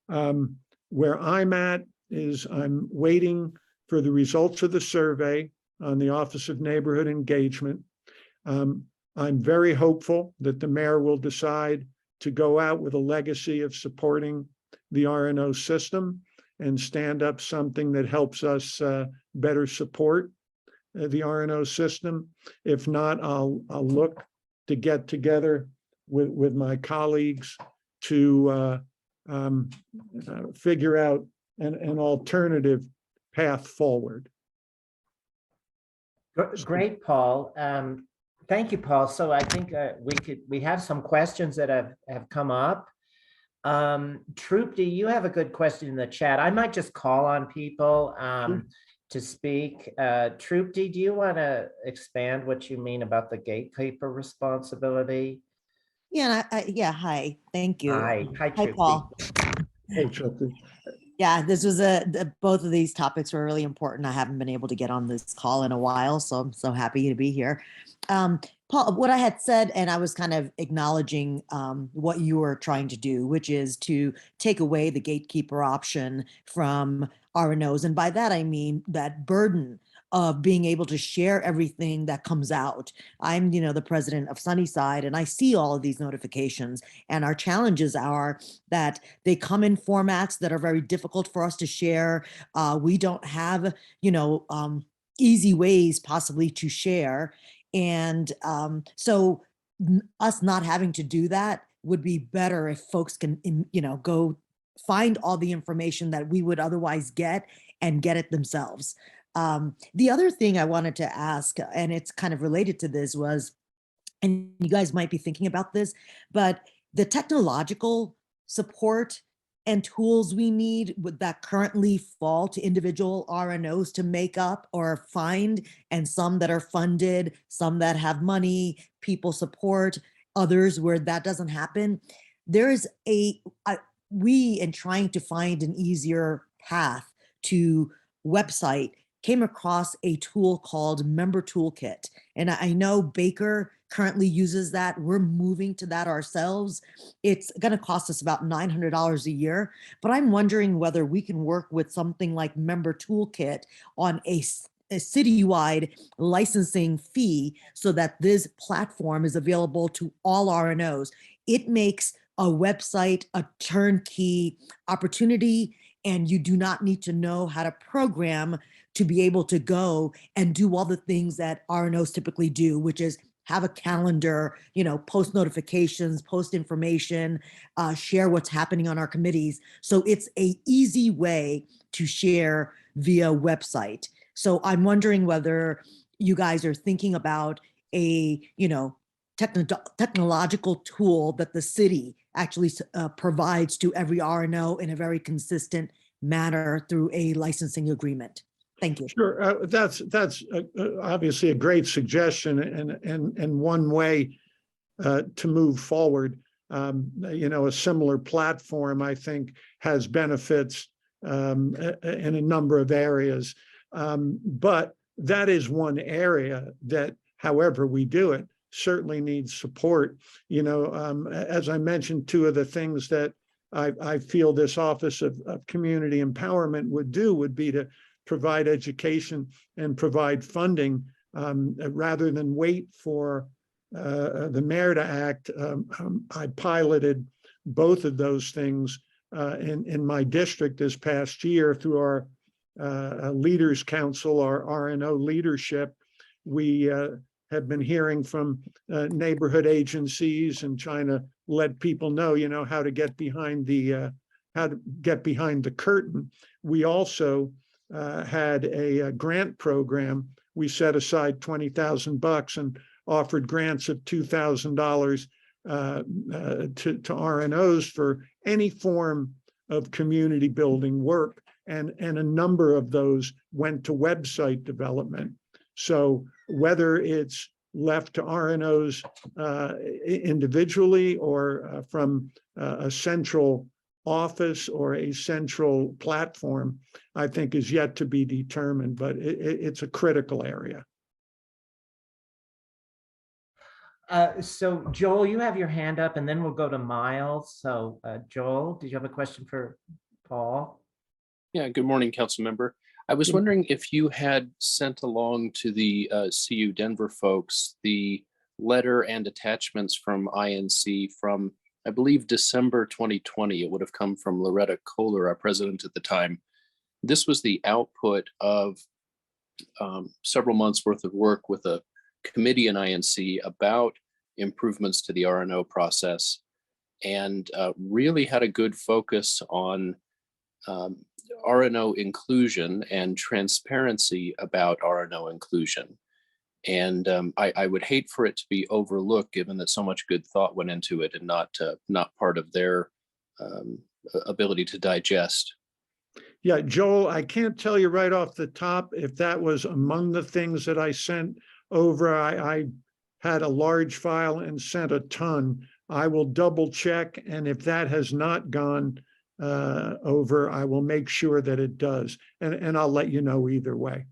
where I'm at is I'm waiting for the results of the survey on the Office of Neighborhood Engagement. I'm very hopeful that the mayor will decide to go out with a legacy of supporting the RNO system and stand up something that helps us better support the RNO system. If not, I'll look to get together with my colleagues to figure out an alternative path forward. Great, Paul. Thank you, Paul. So I think we have some questions that have come up. Troopty, you have a good question in the chat. I might just call on people to speak. Troopty, do you want to expand what you mean about the gatekeeper responsibility? Yeah, yeah. Hi, thank you. Hi, Hi, Troopty. Paul. Hey, Chucky. Yeah, this was both of these topics were really important. I haven't been able to get on this call in a while, so I'm so happy to be here. Paul, what I had said, and I was kind of acknowledging what you were trying to do, which is to take away the gatekeeper option from RNOs. And by that, I mean that burden of being able to share everything that comes out. I'm, the president of Sunnyside, and I see all of these notifications. And our challenges are that they come in formats that are very difficult for us to share. We don't have, easy ways possibly to share. And so us not having to do that would be better if folks can, go find all the information that we would otherwise get and get it themselves. The other thing I wanted to ask, and it's kind of related to this, was, and you guys might be thinking about this, but the technological support and tools we need that currently fall to individual RNOs to make up or find, and some that are funded, some that have money, people support, others where that doesn't happen. There's we, in trying to find an easier path to website, came across a tool called Member Toolkit. And I know Baker currently uses that. We're moving to that ourselves. It's going to cost us about $900 a year, but I'm wondering whether we can work with something like Member Toolkit on a citywide licensing fee so that this platform is available to all RNOs. It makes a website a turnkey opportunity, and you do not need to know how to program to be able to go and do all the things that RNOs typically do, which is have a calendar, post notifications, post information, share what's happening on our committees. So it's an easy way to share via website. So I'm wondering whether you guys are thinking about a, technological tool that the city actually provides to every RNO in a very consistent manner through a licensing agreement. Thank you. Sure, that's obviously a great suggestion and one way to move forward. A similar platform, I think, has benefits in a number of areas, but that is one area that, however we do it, certainly needs support. As I mentioned, two of the things that I feel this Office of Community Empowerment would be to provide education and provide funding rather than wait for the mayor to act. I piloted both of those things in my district this past year through our Leaders Council, our RNO leadership. We have been hearing from neighborhood agencies and trying to let people know, how to get behind the curtain. We also had a grant program. We set aside $20,000 and offered grants of $2,000 to RNOs for any form of community building work. And a number of those went to website development. So whether it's left to RNOs individually or from a central office or a central platform, I think is yet to be determined, but it's a critical area. So Joel, you have your hand up, and then we'll go to Miles. So Joel, did you have a question for Paul? Yeah, good morning, council member. I was wondering if you had sent along to the CU Denver folks the letter and attachments from INC from, I believe, December 2020. It would have come from Loretta Kohler, our president at the time. This was the output of several months worth of work with a committee in INC about improvements to the RNO process, and really had a good focus on RNO inclusion and transparency about RNO inclusion. And I would hate for it to be overlooked, given that so much good thought went into it and not part of their ability to digest. Yeah, Joel, I can't tell you right off the top if that was among the things that I sent over. I had a large file and sent a ton. I will double check, and if that has not gone over, I will make sure that it does. And I'll let you know either way.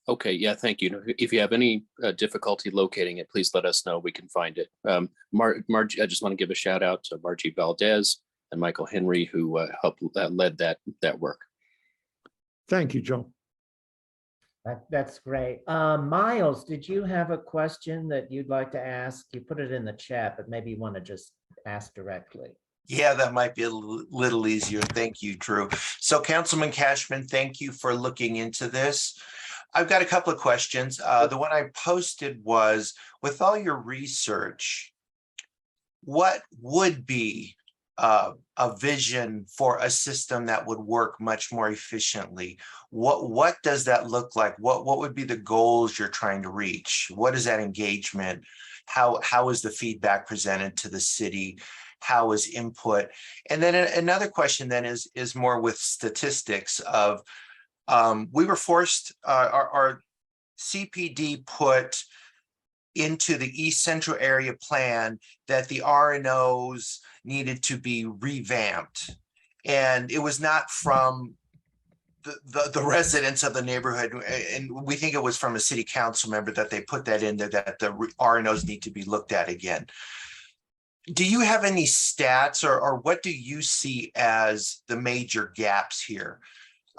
Okay, yeah, thank you. If you have any difficulty locating it, please let us know. We can find it. Margie, I just want to give a shout out to Margie Valdez and Michael Henry, who helped led that work. Thank you, Joe. That's great. Miles, did you have a question that you'd like to ask? You put it in the chat, but maybe you want to just ask directly. Yeah, that might be a little easier. Thank you, Drew. So Councilman Kashmann, thank you for looking into this. I've got a couple of questions. The one I posted was, with all your research, what would be a vision for a system that would work much more efficiently? What does that look like? What would be the goals you're trying to reach? What is that engagement? How is the feedback presented to the city? How is input? And then another question then is more with statistics of, we were forced, our CPD put into the East Central Area Plan that the RNOs needed to be revamped. And it was not from the residents of the neighborhood. And we think it was from a city council member that they put that in there, that the RNOs need to be looked at again. Do you have any stats or what do you see as the major gaps here?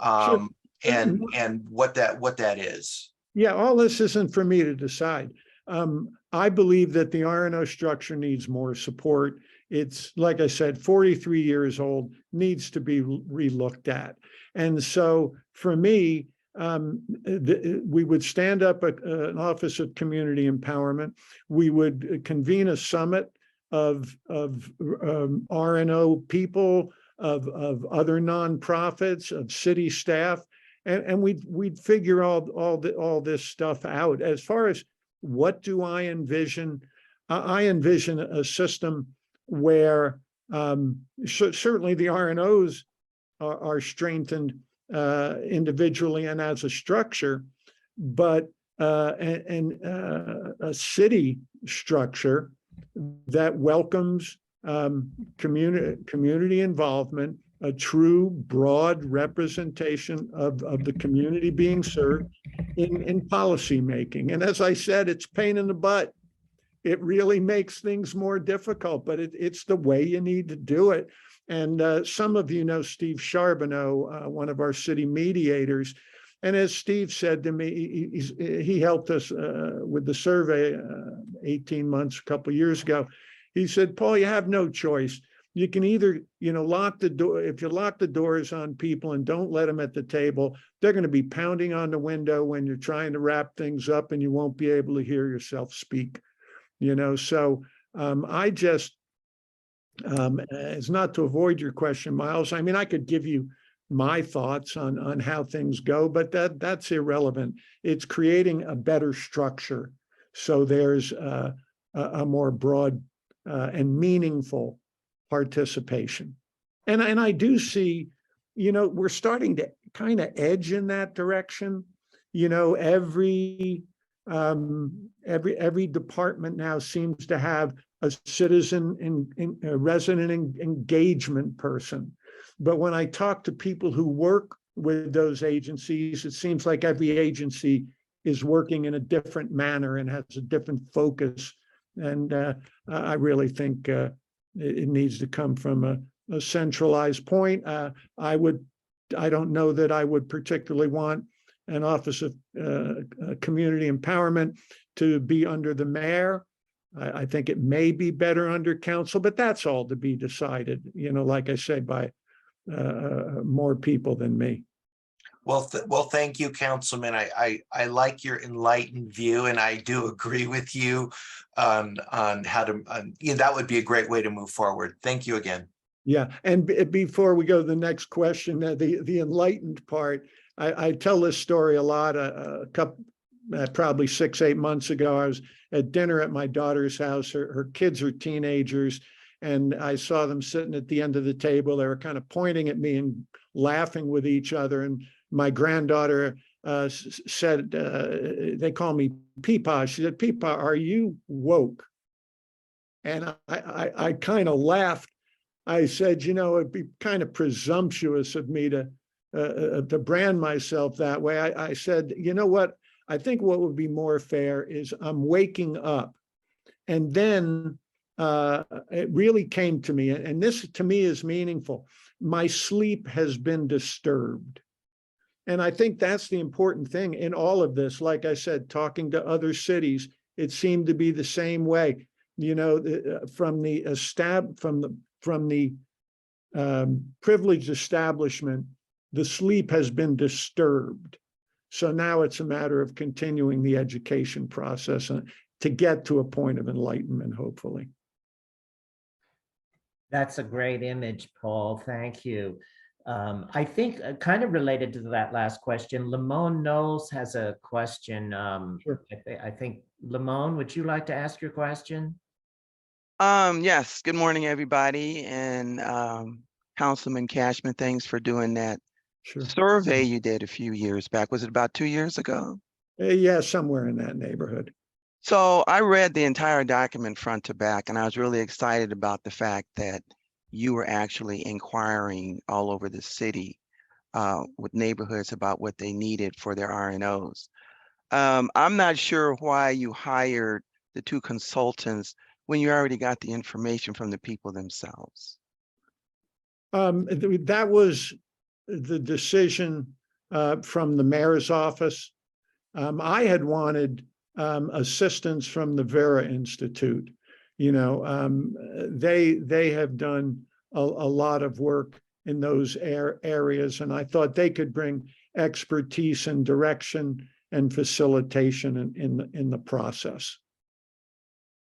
Sure. And what that is? Yeah, all this isn't for me to decide. I believe that the RNO structure needs more support. It's, like I said, 43 years old, needs to be relooked at. And so for me, we would stand up an Office of Community Empowerment. We would convene a summit of RNO people, of other nonprofits, of city staff, and we'd figure all this stuff out. As far as what do I envision? I envision a system where certainly the RNOs are strengthened individually and as a structure, but a city structure that welcomes community involvement, a true broad representation of the community being served in policy making. And as I said, it's pain in the butt. It really makes things more difficult, but it's the way you need to do it. And some of you know Steve Charbonneau, one of our city mediators. And as Steve said to me, he helped us with the survey 18 months, a couple of years ago. He said, Paul, you have no choice. You can either, lock the door. If you lock the doors on people and don't let them at the table, they're going to be pounding on the window when you're trying to wrap things up and you won't be able to hear yourself speak. So I just, it's not to avoid your question, Miles. I mean, I could give you my thoughts on how things go, but that's irrelevant. It's creating a better structure. So there's a more broad and meaningful participation. And I do see, we're starting to kind of edge in that direction. Every department now seems to have a citizen a resident engagement person. But when I talk to people who work with those agencies, it seems like every agency is working in a different manner and has a different focus. And I really think it needs to come from a centralized point. I don't know that I would particularly want an Office of Community Empowerment to be under the mayor. I think it may be better under council, but that's all to be decided, like I say, by more people than me. Well, thank you, Councilman. I like your enlightened view, and I do agree with you on how to. That would be a great way to move forward. Thank you again. Yeah, and before we go to the next question, the enlightened part, I tell this story a lot. A couple, probably 6-8 months ago, I was at dinner at my daughter's house. Her kids are teenagers, and I saw them sitting at the end of the table. They were kind of pointing at me and laughing with each other. And my granddaughter said, they call me Peepaw. She said, Peepaw, are you woke? And I kind of laughed I said, it'd be kind of presumptuous of me to brand myself that way. I said, you know what? I think what would be more fair is I'm waking up. And then it really came to me, and this to me is meaningful. My sleep has been disturbed. And I think that's the important thing in all of this. Like I said, talking to other cities, it seemed to be the same way. From the privileged establishment, the sleep has been disturbed. So now it's a matter of continuing the education process to get to a point of enlightenment, hopefully. That's a great image, Paul. Thank you. I think kind of related to that last question, Lamone Knowles has a question. Sure. I think, Lamone, would you like to ask your question? Yes, good morning, everybody. And Councilman Kashmann, thanks for doing that survey you did a few years back. Was it about 2 years ago? Yeah, somewhere in that neighborhood. So I read the entire document front to back, and I was really excited about the fact that you were actually inquiring all over the city with neighborhoods about what they needed for their RNOs. I'm not sure why you hired the 2 consultants when you already got the information from the people themselves. That was the decision from the mayor's office. I had wanted assistance from the Vera Institute. They have done a lot of work in those areas, and I thought they could bring expertise and direction and facilitation in the process.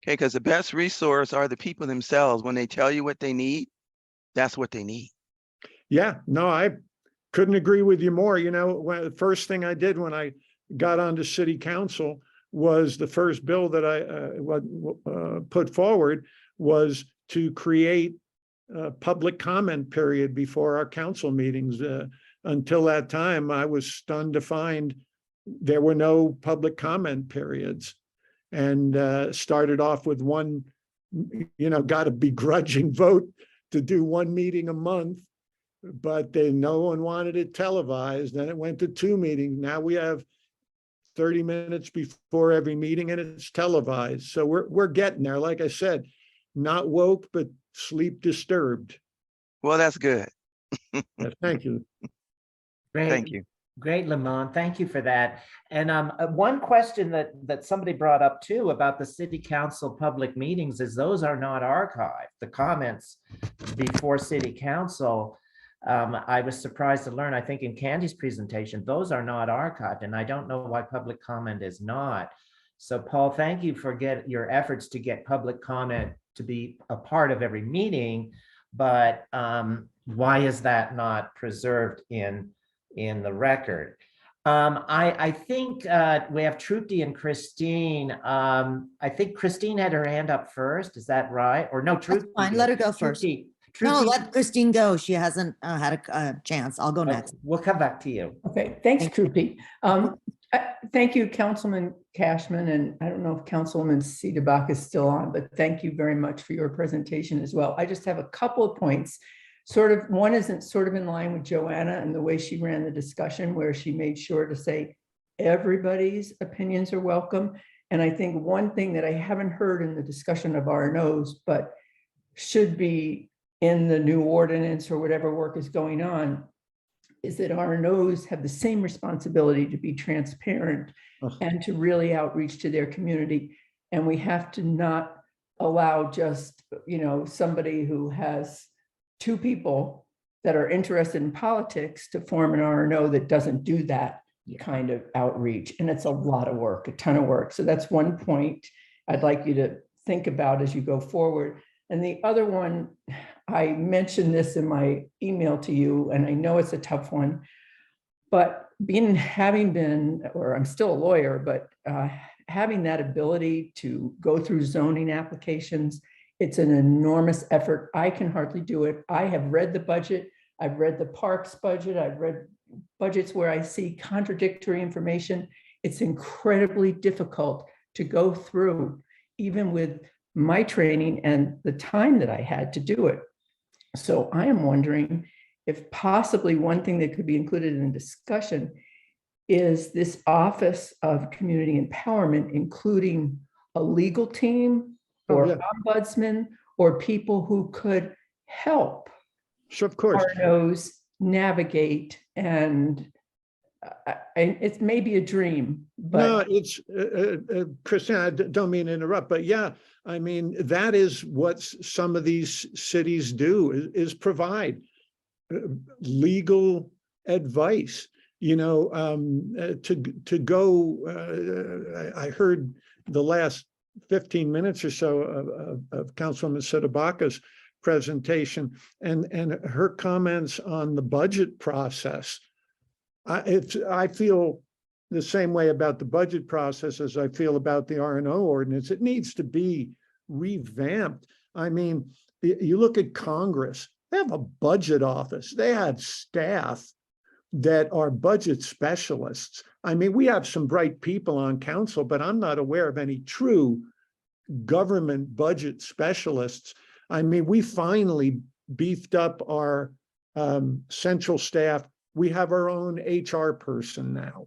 Okay, because the best resource are the people themselves. When they tell you what they need, that's what they need. Yeah, no, I couldn't agree with you more. The first thing I did when I got onto city council was the first bill that I put forward was to create a public comment period before our council meetings. Until that time, I was stunned to find there were no public comment periods, and started off with one, got a begrudging vote to do one meeting a month, but no one wanted it televised. Then it went to 2 meetings. Now we have 30 minutes before every meeting, and it's televised. So we're getting there. Like I said, not woke, but sleep disturbed. Well, that's good. Yeah, thank you. Great. Thank you. Great, Lamont. Thank you for that. And one question that somebody brought up too about the city council public meetings is those are not archived. The comments before city council, I was surprised to learn, I think in Candi's presentation, those are not archived, and I don't know why public comment is not. So Paul, thank you for your efforts to get public comment to be a part of every meeting, but why is that not preserved in the record? I think we have Trupti and Christine. I think Christine had her hand up first. Is that right? Or no, Trupti. Fine, let her go first. No, let Christine go. She hasn't had a chance. I'll go next. We'll come back to you. Okay, thanks, Trupti. Thank you, Councilman Kashmann, and I don't know if Councilwoman CdeBaca is still on, but thank you very much for your presentation as well. I just have a couple of points. One isn't sort of in line with Joanna and the way she ran the discussion, where she made sure to say everybody's opinions are welcome. And I think one thing that I haven't heard in the discussion of RNOs, but should be in the new ordinance or whatever work is going on, is that RNOs have the same responsibility to be transparent and to really outreach to their community. And we have to not allow just, somebody who has 2 people that are interested in politics to form an RNO that doesn't do that kind of outreach. And it's a lot of work, a ton of work. So that's one point I'd like you to think about as you go forward. And the other one, I mentioned this in my email to you, and I know it's a tough one, but having been, or I'm still a lawyer, but having that ability to go through zoning applications, it's an enormous effort. I can hardly do it. I have read the budget. I've read the parks budget. I've read budgets where I see contradictory information. It's incredibly difficult to go through, even with my training and the time that I had to do it. So I am wondering if possibly one thing that could be included in discussion is this Office of Community Empowerment, including a legal team or yeah. ombudsman or people who could help So of course. RNOs navigate, and it may be a dream, No, but it's, Christine, I don't mean to interrupt, but yeah, I mean, that is what some of these cities do, is provide legal advice, you know, to go, I heard the last 15 minutes or so of Councilwoman CdeBaca's presentation and her comments on the budget process. I feel the same way about the budget process as I feel about the R&O ordinance. It needs to be revamped. I mean, you look at Congress, they have a budget office. They have staff that are budget specialists. I mean, we have some bright people on council, but I'm not aware of any true government budget specialists. I mean, we finally beefed up our central staff. We have our own HR person now.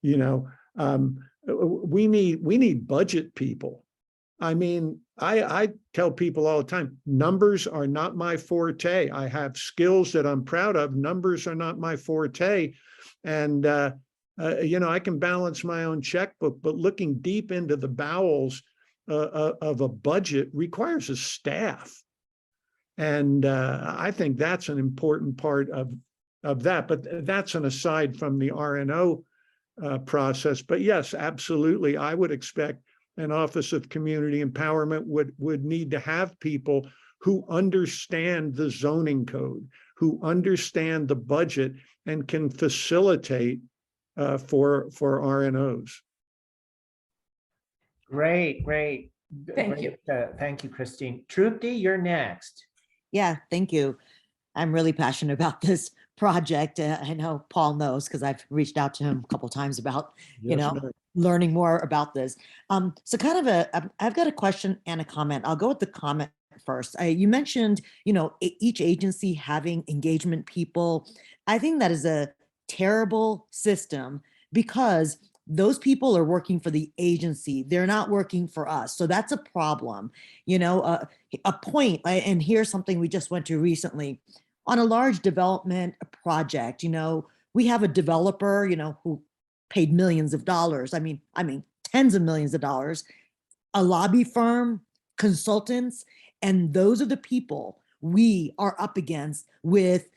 You know, we need budget people. I mean, I tell people all the time, numbers are not my forte. I have skills that I'm proud of. Numbers are not my forte. And, you know, I can balance my own checkbook, but looking deep into the bowels of a budget requires a staff. And I think that's an important part of that. But that's an aside from the R&O process. But yes, absolutely. I would expect an Office of Community Empowerment would need to have people who understand the zoning code, who understand the budget and can facilitate for RNOs. Great. Thank you. Thank you, Christine. Trupti, you're next. Yeah, thank you. I'm really passionate about this project. I know Paul knows because I've reached out to him a couple of times about, you know, learning more about this. So kind of I've got a question and a comment. I'll go with the comment first. You mentioned, you know, each agency having engagement people. I think that is a terrible system because those people are working for the agency. They're not working for us. So that's a problem. You know, a point, and here's something we just went to recently. On a large development project, you know, we have a developer, you know, who paid millions of dollars. I mean, tens of millions of dollars, a lobby firm, consultants, and those are the people we are up against with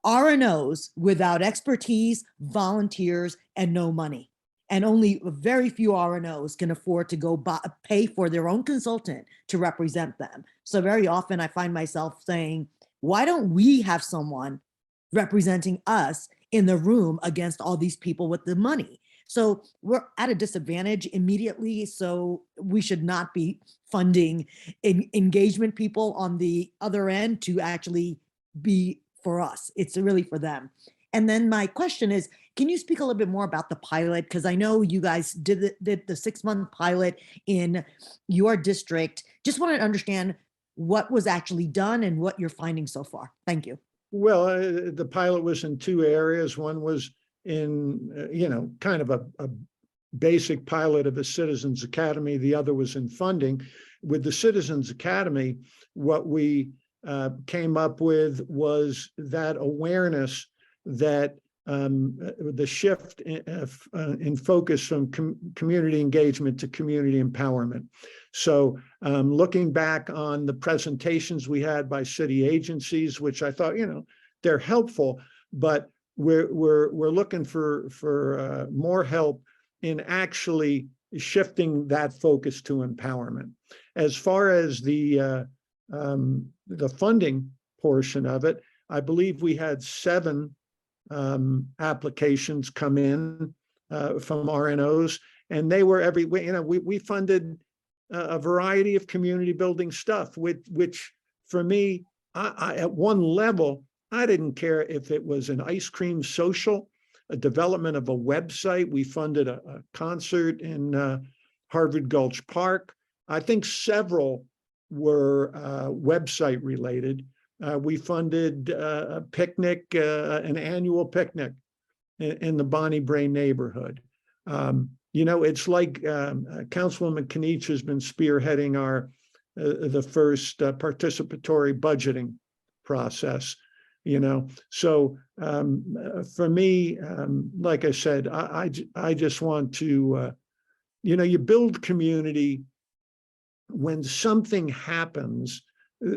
RNOs without expertise, volunteers, and no money. And only very few RNOs can afford to go pay for their own consultant to represent them. So very often I find myself saying, why don't we have someone representing us in the room against all these people with the money? So we're at a disadvantage immediately. So we should not be funding engagement people on the other end to actually be for us. It's really for them. And then my question is, can you speak a little bit more about the pilot? Because I know you guys did the 6-month pilot in your district. Just want to understand what was actually done and what you're finding so far. Thank you. Well, the pilot was in 2 areas. One was in, you know, kind of a basic pilot of a Citizens Academy. The other was in funding. With the Citizens Academy, what we came up with was that awareness that the shift in focus from community engagement to community empowerment. So looking back on the presentations we had by city agencies, which I thought, you know, they're helpful, but we're looking for more help in actually shifting that focus to empowerment. As far as the funding portion of it, I believe we had 7 applications come in from RNOs, and they were you know, we funded a variety of community building stuff, which for me, I at one level, I didn't care if it was an ice cream social, a development of a website. We funded a concert in Harvard Gulch Park. I think several were website related. We funded a picnic, an annual picnic in the Bonnie Brae neighborhood. It's like Councilwoman Kinich has been spearheading the first participatory budgeting process. So for me, like I said, I just want to, you build community when something happens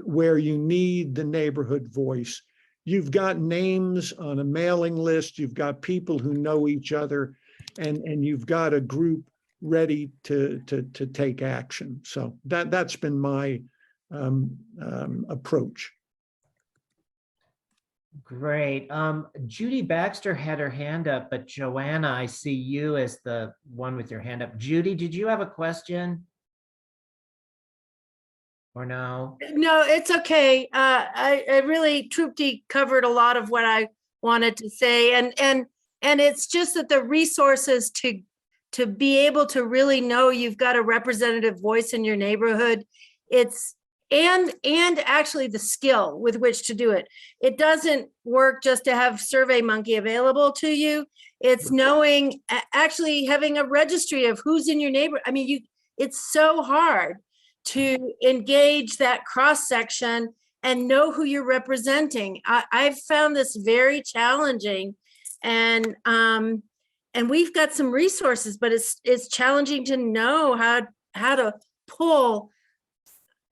where you need the neighborhood voice. You've got names on a mailing list, you've got people who know each other, and you've got a group ready to take action. So that's been my approach. Great. Judy Baxter had her hand up, but Joanna, I see you as the one with your hand up. Judy, did you have a question? Or no? No, it's okay. I really, Trupti covered a lot of what I wanted to say, and it's just that the resources to be able to really know you've got a representative voice in your neighborhood, and actually the skill with which to do it. It doesn't work just to have SurveyMonkey available to you. It's knowing, actually having a registry of who's in your neighborhood. I mean, it's so hard to engage that cross-section and know who you're representing. I've found this very challenging, and we've got some resources, but it's challenging to know how to pull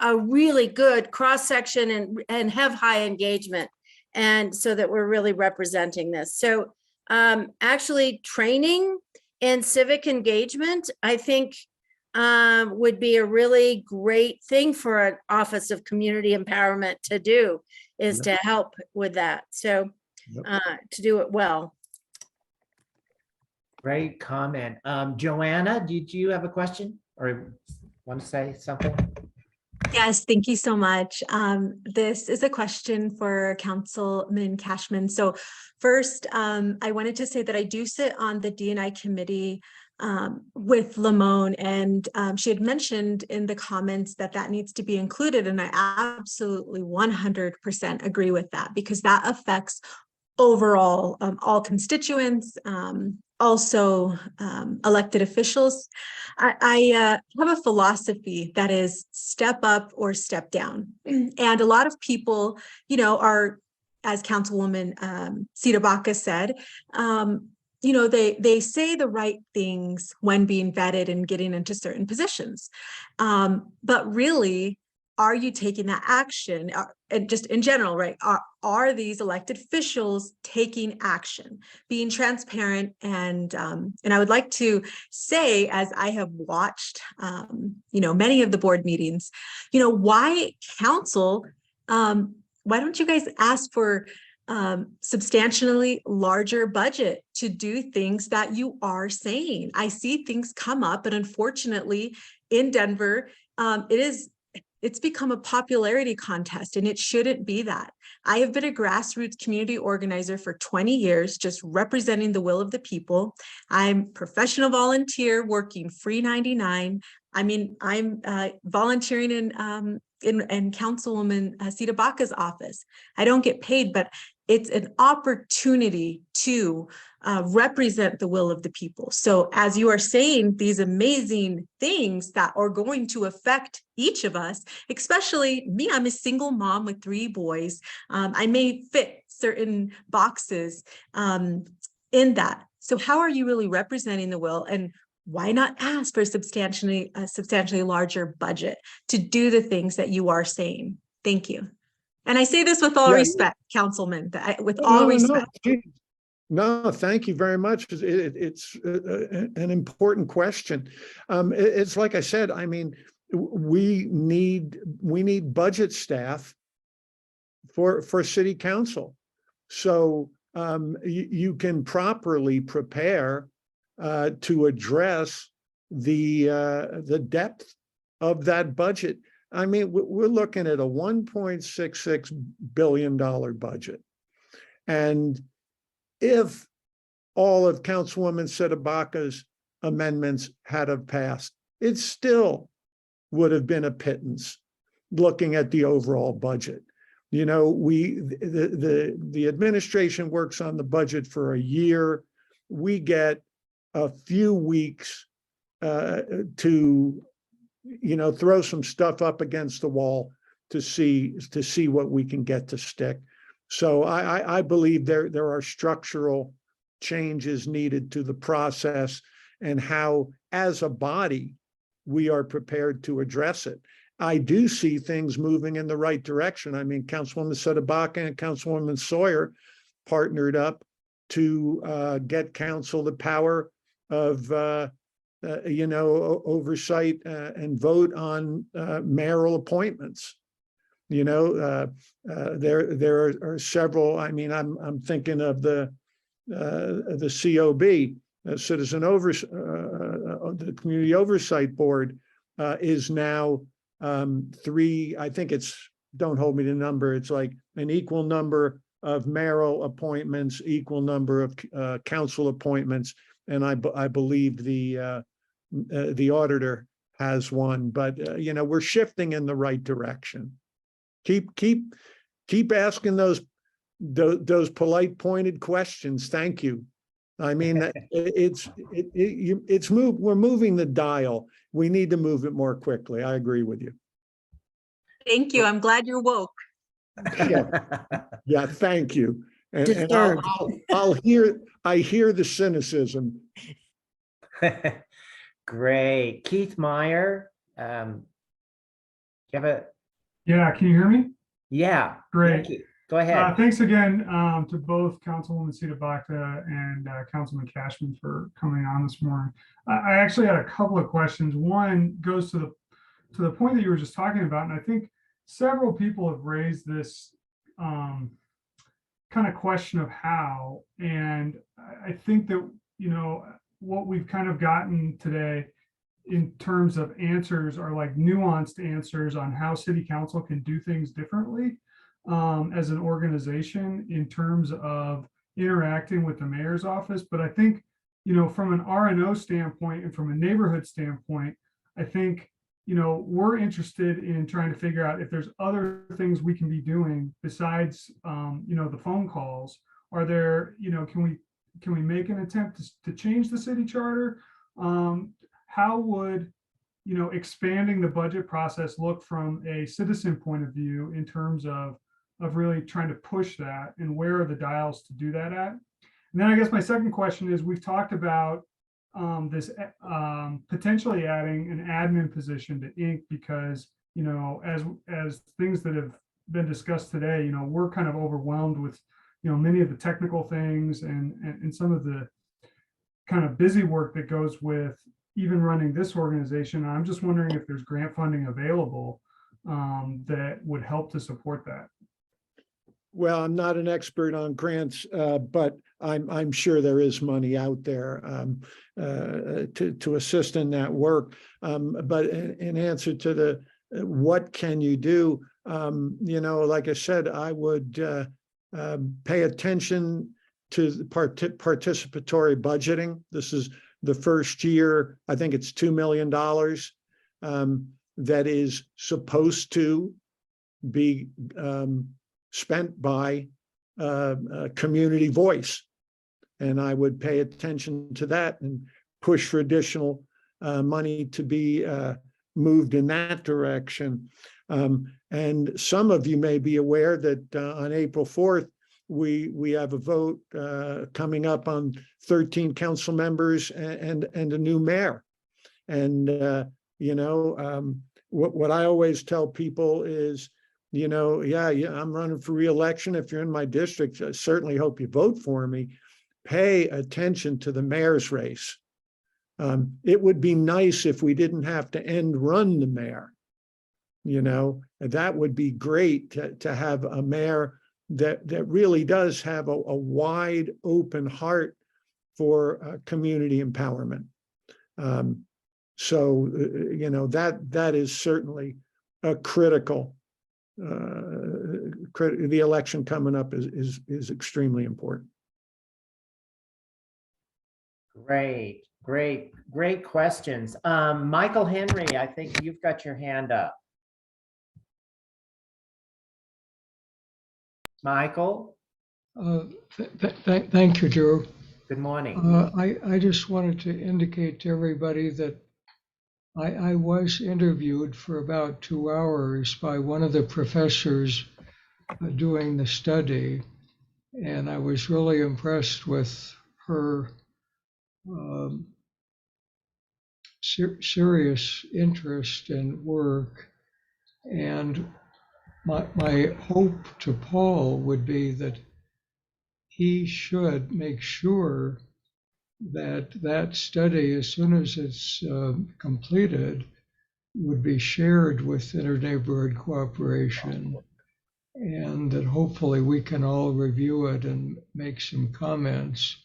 a really good cross-section and have high engagement, and so that we're really representing this. So actually training and civic engagement, I think, would be a really great thing for an Office of Community Empowerment to do, is to help with that. So to do it well. Great comment. Joanna, did you have a question or want to say something? Yes, thank you so much. This is a question for Councilman Kashmann. So first, I wanted to say that I do sit on the D&I committee with Lamone, and she had mentioned in the comments that needs to be included, and I absolutely 100% agree with that, because that affects overall all constituents, also elected officials. I have a philosophy that is step up or step down, and a lot of people, are, as Councilwoman CdeBaca said, they say the right things when being vetted and getting into certain positions. But really, are you taking that action? And just in general, right? Are these elected officials taking action, being transparent? And I would like to say, as I have watched, many of the board meetings, why council, why don't you guys ask for substantially larger budget to do things that you are saying? I see things come up, and unfortunately in Denver, it's become a popularity contest, and it shouldn't be that. I have been a grassroots community organizer for 20 years, just representing the will of the people. I'm professional volunteer working free 99. I mean, I'm volunteering in Councilwoman CdeBaca's office. I don't get paid, but it's an opportunity to represent the will of the people. So as you are saying these amazing things that are going to affect each of us, especially me, I'm a single mom with 3 boys. I may fit certain boxes in that. So how are you really representing the will? And why not ask for a substantially larger budget to do the things that you are saying? Thank you. And I say this with all respect, Councilman, with all respect. No, thank you very much. It's an important question. It's like I said, I mean, we need budget staff for city council. So you can properly prepare to address the depth of that budget. I mean, we're looking at a $1.66 billion budget. And if all of Councilwoman CdeBaca's amendments had have passed, it still would have been a pittance looking at the overall budget. You know, the administration works on the budget for a year. We get a few weeks to, you know, throw some stuff up against the wall to see what we can get to stick. So I believe there are structural changes needed to the process and how, as a body, we are prepared to address it. I do see things moving in the right direction. I mean, Councilwoman CdeBaca and Councilwoman Sawyer partnered up to get council the power of, you know, oversight and vote on mayoral appointments. You know, there are several. I mean, I'm thinking of the COB, the Community Oversight Board, is now 3. I think it's, don't hold me to the number. It's like an equal number of mayoral appointments, equal number of council appointments, and I believe the auditor has one. But you know, we're shifting in the right direction. Keep asking those polite, pointed questions. Thank you. I mean, it's moved. We're moving the dial. We need to move it more quickly. I agree with you. Thank you. I'm glad you're woke. Yeah. Thank you. And Disturbed. I hear the cynicism. Great. Keith Meyer, you have a, Yeah, can you hear me? yeah. Great. Keith, go ahead. Thanks again to both Councilwoman CdeBaca and Councilman Kashmann for coming on this morning. I actually had a couple of questions. One goes to the point that you were just talking about, and I think several people have raised this kind of question of how, and I think that, you know, what we've kind of gotten today in terms of answers are like nuanced answers on how city council can do things differently as an organization in terms of interacting with the mayor's office. But I think, you know, from an R&O standpoint and from a neighborhood standpoint, I think, you know, we're interested in trying to figure out if there's other things we can be doing besides, you know, the phone calls. Are there, you know, can we make an attempt to change the city charter? How would, you know, expanding the budget process look from a citizen point of view in terms of really trying to push that, and where are the dials to do that at? And then I guess my second question is, we've talked about this potentially adding an admin position to Inc. because, you know, as things that have been discussed today, you know, we're kind of overwhelmed with, you know, many of the technical things and some of the kind of busy work that goes with even running this organization. I'm just wondering if there's grant funding available that would help to support that. Well, I'm not an expert on grants, but I'm sure there is money out there to assist in that work. But in answer to the what can you do, you know, like I said, I would pay attention to the participatory budgeting. This is the first year. I think it's $2 million that is supposed to be spent by community voice. And I would pay attention to that and push for additional money to be moved in that direction. And some of you may be aware that on April 4th, we have a vote coming up on 13 council members and a new mayor. And, you know, what I always tell people is, you know, yeah, I'm running for re-election. If you're in my district, I certainly hope you vote for me. Pay attention to the mayor's race. It would be nice if we didn't have to end run the mayor. You know, that would be great to have a mayor that really does have a wide open heart for community empowerment. So, you know, that is certainly a critical. The election coming up is extremely important. Great questions. Michael Henry, I think you've got your hand up. Michael, Thank you, Drew. good morning. I just wanted to indicate to everybody that I was interviewed for about 2 hours by one of the professors doing the study, and I was really impressed with her serious interest and work. And my hope to Paul would be that he should make sure that that study, as soon as it's completed, would be shared with Interneighborhood Cooperation, and that hopefully we can all review it and make some comments.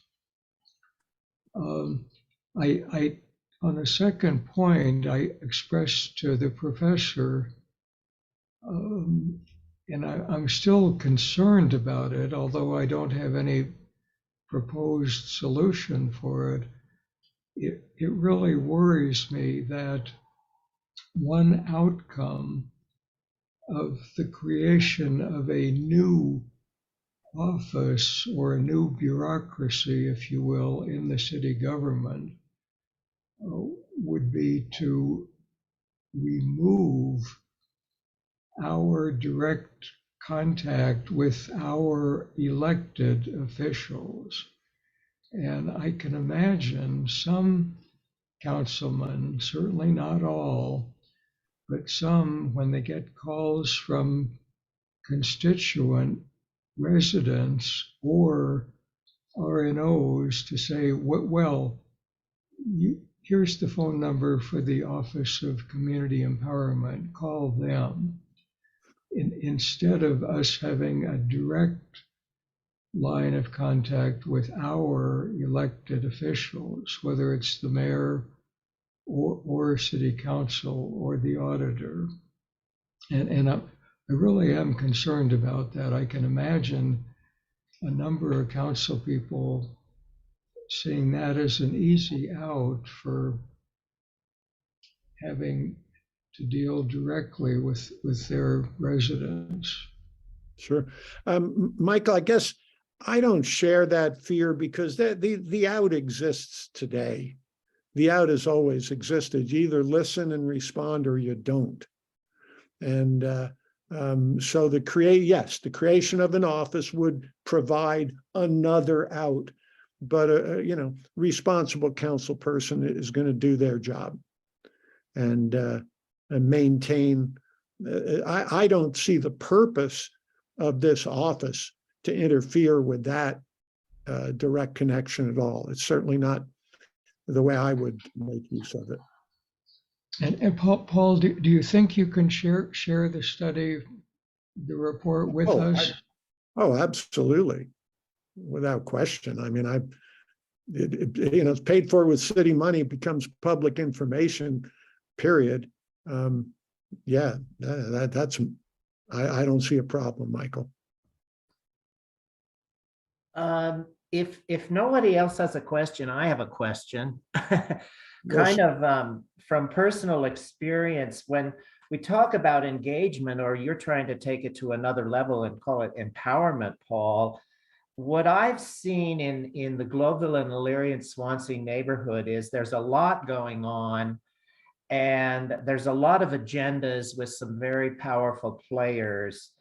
On a second point, I expressed to the professor, and I'm still concerned about it, although I don't have any proposed solution for it. It really worries me that one outcome of the creation of a new office or a new bureaucracy, if you will, in the city government would be to remove our direct contact with our elected officials. And I can imagine some councilmen, certainly not all, but some, when they get calls from constituent residents or RNOs to say, well, here's the phone number for the Office of Community Empowerment, call them. Instead of us having a direct line of contact with our elected officials, whether it's the mayor or city council or the auditor. And I really am concerned about that. I can imagine a number of council people seeing that as an easy out for having to deal directly with their residents. Sure. Michael, I guess I don't share that fear because the out exists today. The out has always existed. You either listen and respond or you don't. And so the creation of an office would provide another out, but a responsible council person is going to do their job and maintain. I don't see the purpose of this office to interfere with that direct connection at all. It's certainly not the way I would make use of it. And Paul, do you think you can share the study, the report with us? Absolutely, without question. I mean, it's paid for with city money, becomes public information, period. That's I don't see a problem, Michael. If nobody else has a question, I have a question. Kind of from personal experience, when we talk about engagement, or you're trying to take it to another level and call it empowerment, Paul, what I've seen in the Globeville and Illyrian Swansea neighborhood is there's a lot going on, and there's a lot of agendas with some very powerful players.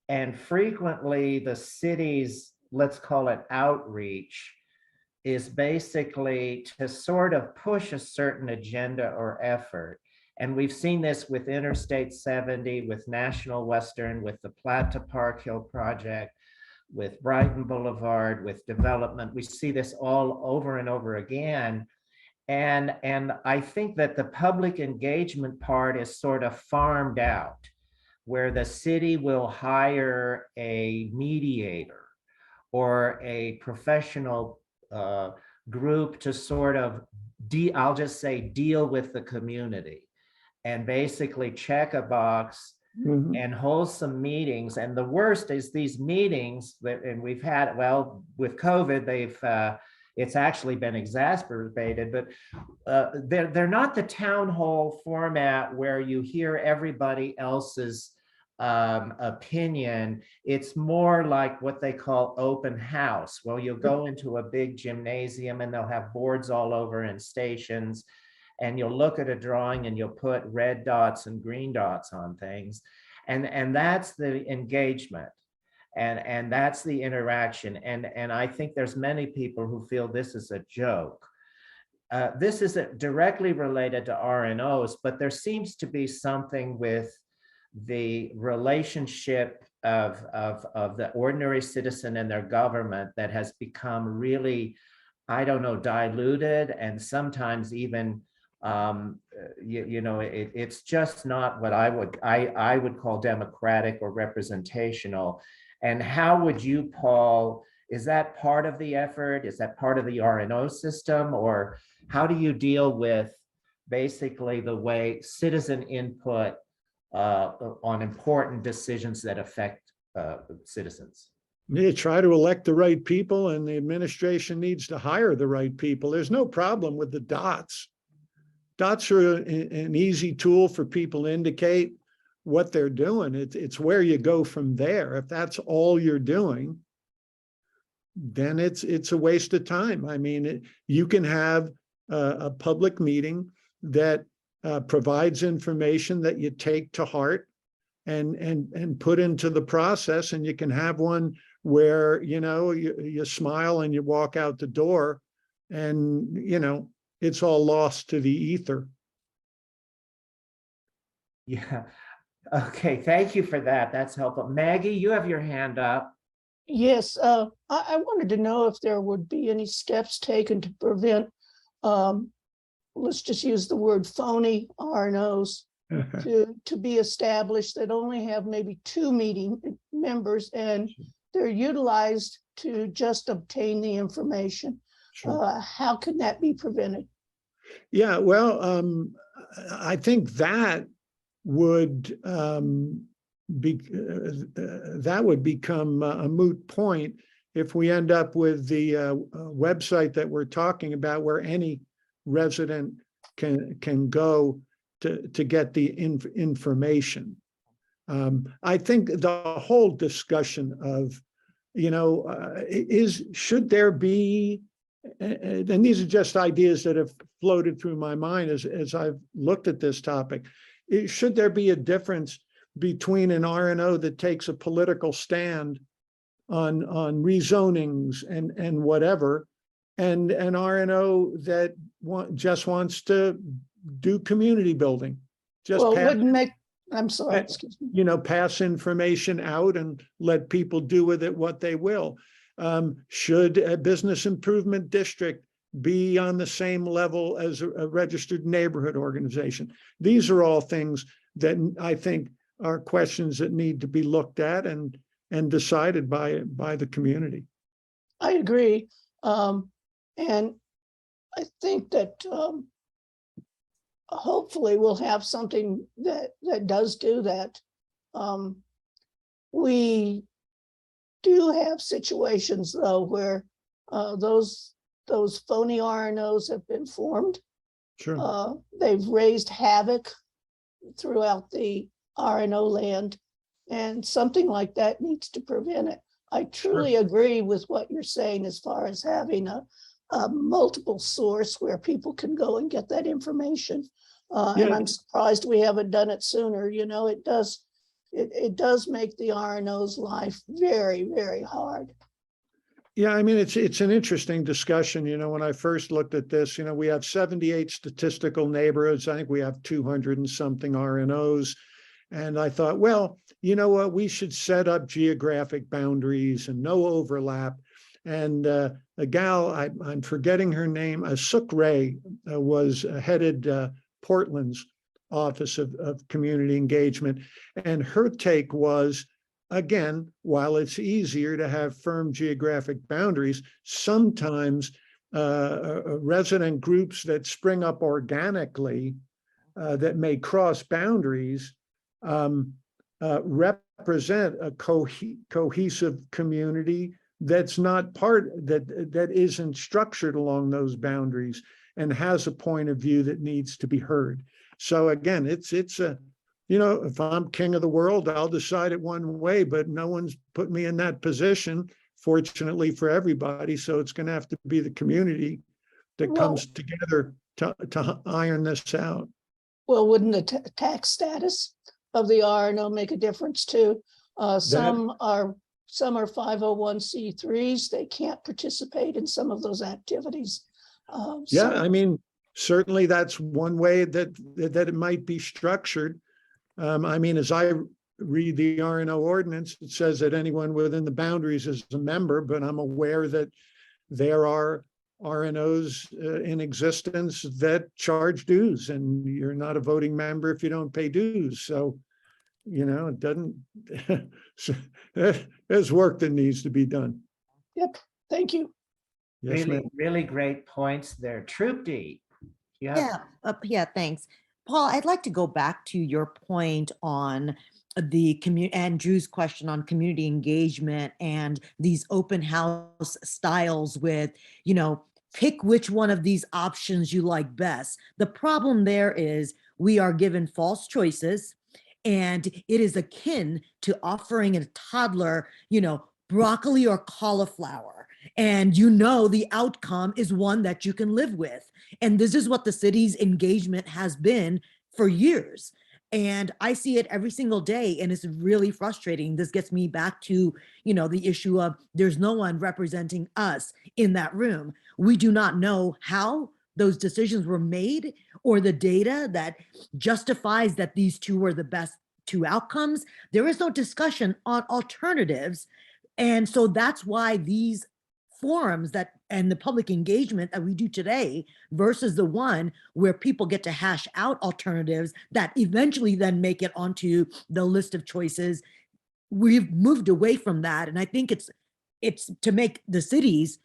And frequently the city's, let's call it outreach, is basically to sort of push a certain agenda or effort. And we've seen this with Interstate 70, with National Western, with the Platte to Park Hill project, with Brighton Boulevard, with development. We see this all over and over again. And I think that the public engagement part is sort of farmed out, where the city will hire a mediator or a professional group to sort of, I'll just say, deal with the community and basically check a box and hold some meetings. And the worst is these meetings that, and we've had, well, with COVID, it's actually been exacerbated, but they're not the town hall format where you hear everybody else's opinion. It's more like what they call open house. Well, you'll go into a big gymnasium and they'll have boards all over and stations, and you'll look at a drawing and you'll put red dots and green dots on things. And that's the engagement. And that's the interaction. And I think there's many people who feel this is a joke. This isn't directly related to RNOs, but there seems to be something with the relationship of the ordinary citizen and their government that has become really, I don't know, diluted, and sometimes even it's just not what I would call democratic or representational. And how would you, Paul, is that part of the effort? Is that part of the RNO system? Or how do you deal with basically the way citizen input on important decisions that affect citizens? You try to elect the right people, and the administration needs to hire the right people. There's no problem with the dots. Dots are an easy tool for people to indicate what they're doing. It's where you go from there. If that's all you're doing, then it's a waste of time. I mean, you can have a public meeting that provides information that you take to heart and put into the process, and you can have one where you smile and you walk out the door, and it's all lost to the ether. Yeah. Okay, thank you for that. That's helpful. Maggie, you have your hand up. Yes, I wanted to know if there would be any steps taken to prevent, let's just use the word phony RNOs to be established that only have maybe 2 meeting members, and they're utilized to just obtain the information. Sure. How can that be prevented? Yeah, well, I think that would become a moot point if we end up with the website that we're talking about, where any resident can go to get the information. I think the whole discussion of, should there be, and these are just ideas that have floated through my mind as I've looked at this topic. Should there be a difference between an RNO that takes a political stand on rezonings and whatever, and an RNO that just wants to do community building? Just I'm sorry, excuse me. Pass information out and let people do with it what they will. Should a business improvement district be on the same level as a registered neighborhood organization? These are all things that I think are questions that need to be looked at and decided by the community. I agree. And I think that hopefully we'll have something that does do that. We do have situations though where those phony RNOs have been formed. Sure. They've raised havoc throughout the RNO land, and something like that needs to prevent it. I truly agree with what you're saying as far as having a multiple source where people can go and get that information. And I'm surprised we haven't done it sooner. It does make the RNO's life very, very hard. Yeah, I mean, it's an interesting discussion. When I first looked at this, we have 78 statistical neighborhoods. I think we have 200 and something RNOs. And I thought, well, you know what, we should set up geographic boundaries and no overlap. And a gal, I'm forgetting her name, Suk Ray, was headed Portland's Office of Community Engagement. And her take was, again, while it's easier to have firm geographic boundaries, sometimes resident groups that spring up organically that may cross boundaries represent a cohesive community that's not that isn't structured along those boundaries and has a point of view that needs to be heard. So again, it's you know, if I'm king of the world, I'll decide it one way, but no one's put me in that position, fortunately for everybody. So it's going to have to be the community that comes together to iron this out. Well, wouldn't the tax status of the RNO make a difference too? Some are 501c3s. They can't participate in some of those activities. Yeah, I mean, certainly that's one way that it might be structured. I mean, as I read the RNO ordinance, it says that anyone within the boundaries is a member, but I'm aware that there are RNOs in existence that charge dues, and you're not a voting member if you don't pay dues. So, you know, it doesn't, there's work that needs to be done. Yep, thank you. Yes, Really, ma'am. really great points there. Troopy. Yeah, thanks. Paul, I'd like to go back to your point on the community and Drew's question on community engagement and these open house styles with, you know, pick which one of these options you like best. The problem there is we are given false choices, and it is akin to offering a toddler, you know, broccoli or cauliflower. And you know the outcome is one that you can live with. And this is what the city's engagement has been for years. And I see it every single day, and it's really frustrating. This gets me back to, you know, the issue of there's no one representing us in that room. We do not know how those decisions were made or the data that justifies that these two were the best two outcomes. There is no discussion on alternatives. And so that's why these forums that and the public engagement that we do today versus the one where people get to hash out alternatives that eventually then make it onto the list of choices. We've moved away from that. And I think it's to make the cities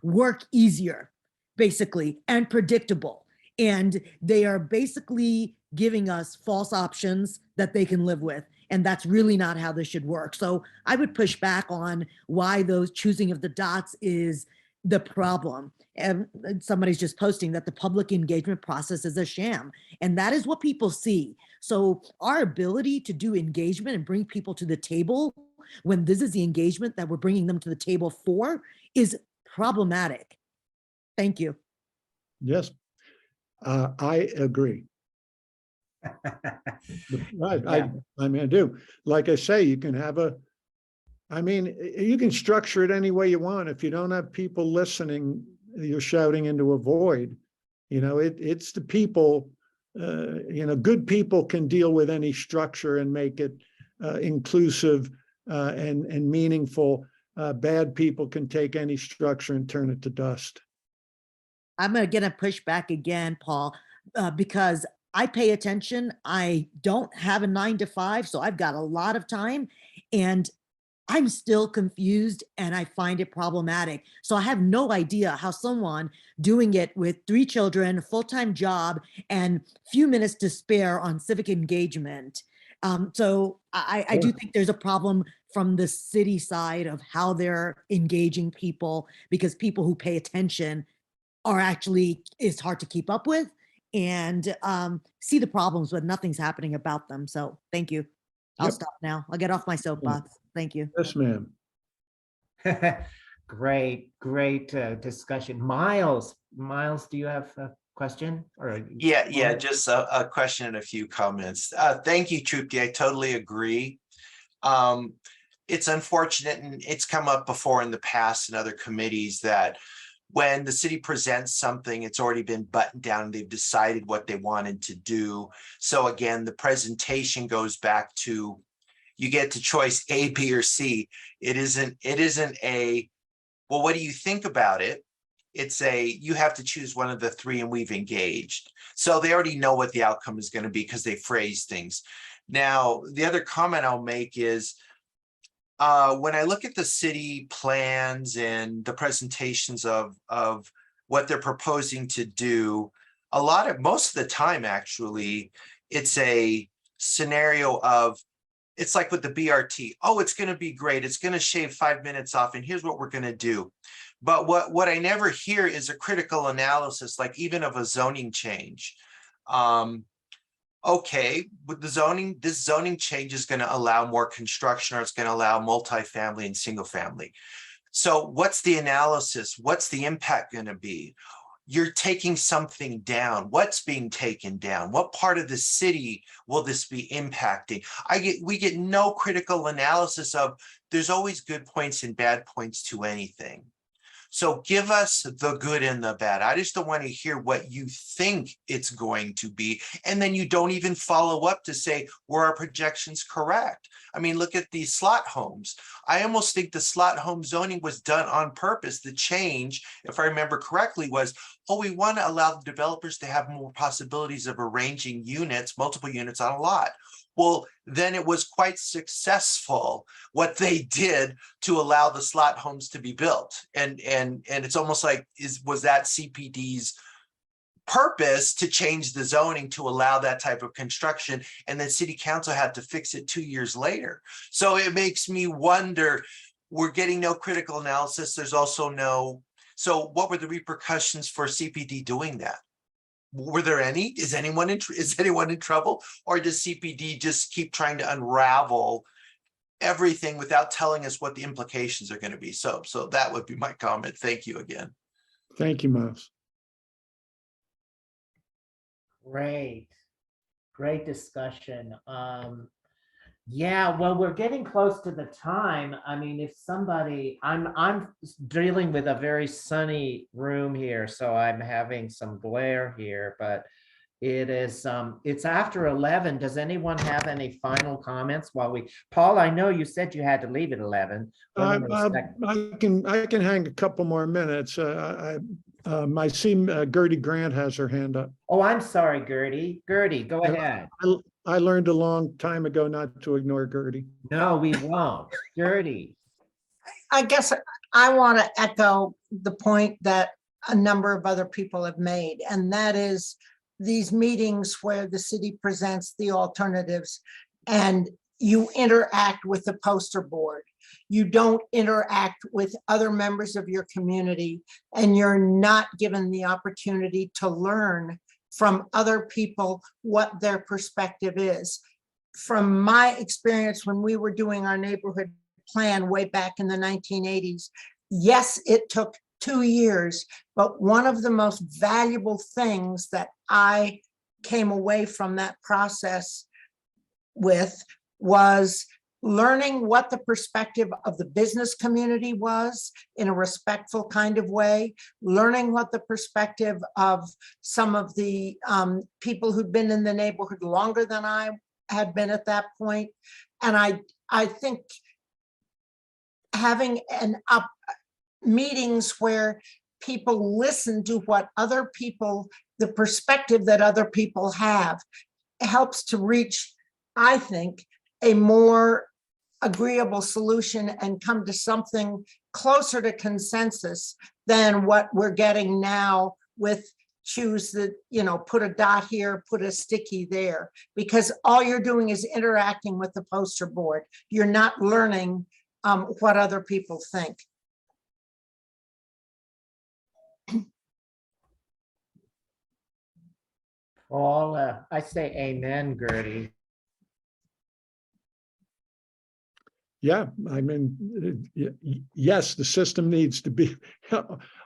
work easier, basically, and predictable. And they are basically giving us false options that they can live with. And that's really not how this should work. So I would push back on why those choosing of the dots is the problem. And somebody's just posting that the public engagement process is a sham. And that is what people see. So our ability to do engagement and bring people to the table when this is the engagement that we're bringing them to the table for is problematic. Thank you. Yes, I agree. I mean, I do. Like I say, you can have you can structure it any way you want. If you don't have people listening, you're shouting into a void. You know, it's the people, you know, good people can deal with any structure and make it inclusive and meaningful. Bad people can take any structure and turn it to dust. I'm gonna push back again, Paul, because I pay attention. I don't have a 9 to 5, so I've got a lot of time, and I'm still confused and I find it problematic. So I have no idea how someone doing it with 3 children, a full-time job, and few minutes to spare on civic engagement. So I do think there's a problem from the city side of how they're engaging people, because people who pay attention are actually, it's hard to keep up with and see the problems, but nothing's happening about them. So thank you. I'll stop now. I'll get off my soapbox. Thank you. Yes, ma'am. Great discussion. Miles, do you have a question? Or Yeah, just a question and a few comments. Thank you, Troopy. I totally agree. It's unfortunate, and it's come up before in the past in other committees, that when the city presents something, it's already been buttoned down and they've decided what they wanted to do. So again, the presentation goes back to, you get to choice A, B, or C. It isn't a, well, what do you think about it? It's a, you have to choose one of the 3 and we've engaged. So they already know what the outcome is going to be because they phrase things. Now, the other comment I'll make is, when I look at the city plans and the presentations of what they're proposing to do, most of the time, actually, it's a scenario of, it's like with the BRT. Oh, it's going to be great. It's going to shave 5 minutes off, and here's what we're going to do. But what I never hear is a critical analysis, like even of a zoning change. okay, with the zoning, this zoning change is going to allow more construction, or it's going to allow multifamily and single family. So what's the analysis? What's the impact going to be? You're taking something down. What's being taken down? What part of the city will this be impacting? We get no critical analysis of, there's always good points and bad points to anything. So give us the good and the bad. I just don't want to hear what you think it's going to be. And then you don't even follow up to say, were our projections correct? I mean, look at these slot homes. I almost think the slot home zoning was done on purpose. The change, if I remember correctly, was, oh, we want to allow the developers to have more possibilities of arranging units, multiple units on a lot. Well, then it was quite successful what they did to allow the slot homes to be built. And it's almost like, was that CPD's purpose to change the zoning to allow that type of construction, and then city council had to fix it 2 years later. So it makes me wonder, we're getting no critical analysis. There's also no, so what were the repercussions for CPD doing that? Were there any? Is anyone in trouble? Or does CPD just keep trying to unravel everything without telling us what the implications are going to be? So that would be my comment. Thank you again. Thank you, Miles. Great discussion. Yeah, well, we're getting close to the time. I mean, if somebody, I'm dealing with a very sunny room here, so I'm having some glare here, but it is, it's after 11. Does anyone have any final comments while Paul, I know you said you had to leave at 11. I can hang a couple more minutes. I see Gertie Grant has her hand up. Oh, I'm sorry, Gertie. Gertie, go ahead. I learned a long time ago not to ignore Gertie. No, we won't. Gertie. I guess I want to echo the point that a number of other people have made, and that is these meetings where the city presents the alternatives and you interact with the poster board. You don't interact with other members of your community, and you're not given the opportunity to learn from other people what their perspective is. From my experience, when we were doing our neighborhood plan way back in the 1980s, yes, it took 2 years, but one of the most valuable things that I came away from that process with was learning what the perspective of the business community was in a respectful kind of way, learning what the perspective of some of the people who'd been in the neighborhood longer than I had been at that point. And I think having meetings where people listen to what other people, the perspective that other people have, helps to reach, I think, a more agreeable solution and come to something closer to consensus than what we're getting now with choose the, put a dot here, put a sticky there, because all you're doing is interacting with the poster board. You're not learning what other people think. Paul, I say amen, Gertie. Yeah, I mean, yes, the system needs to be,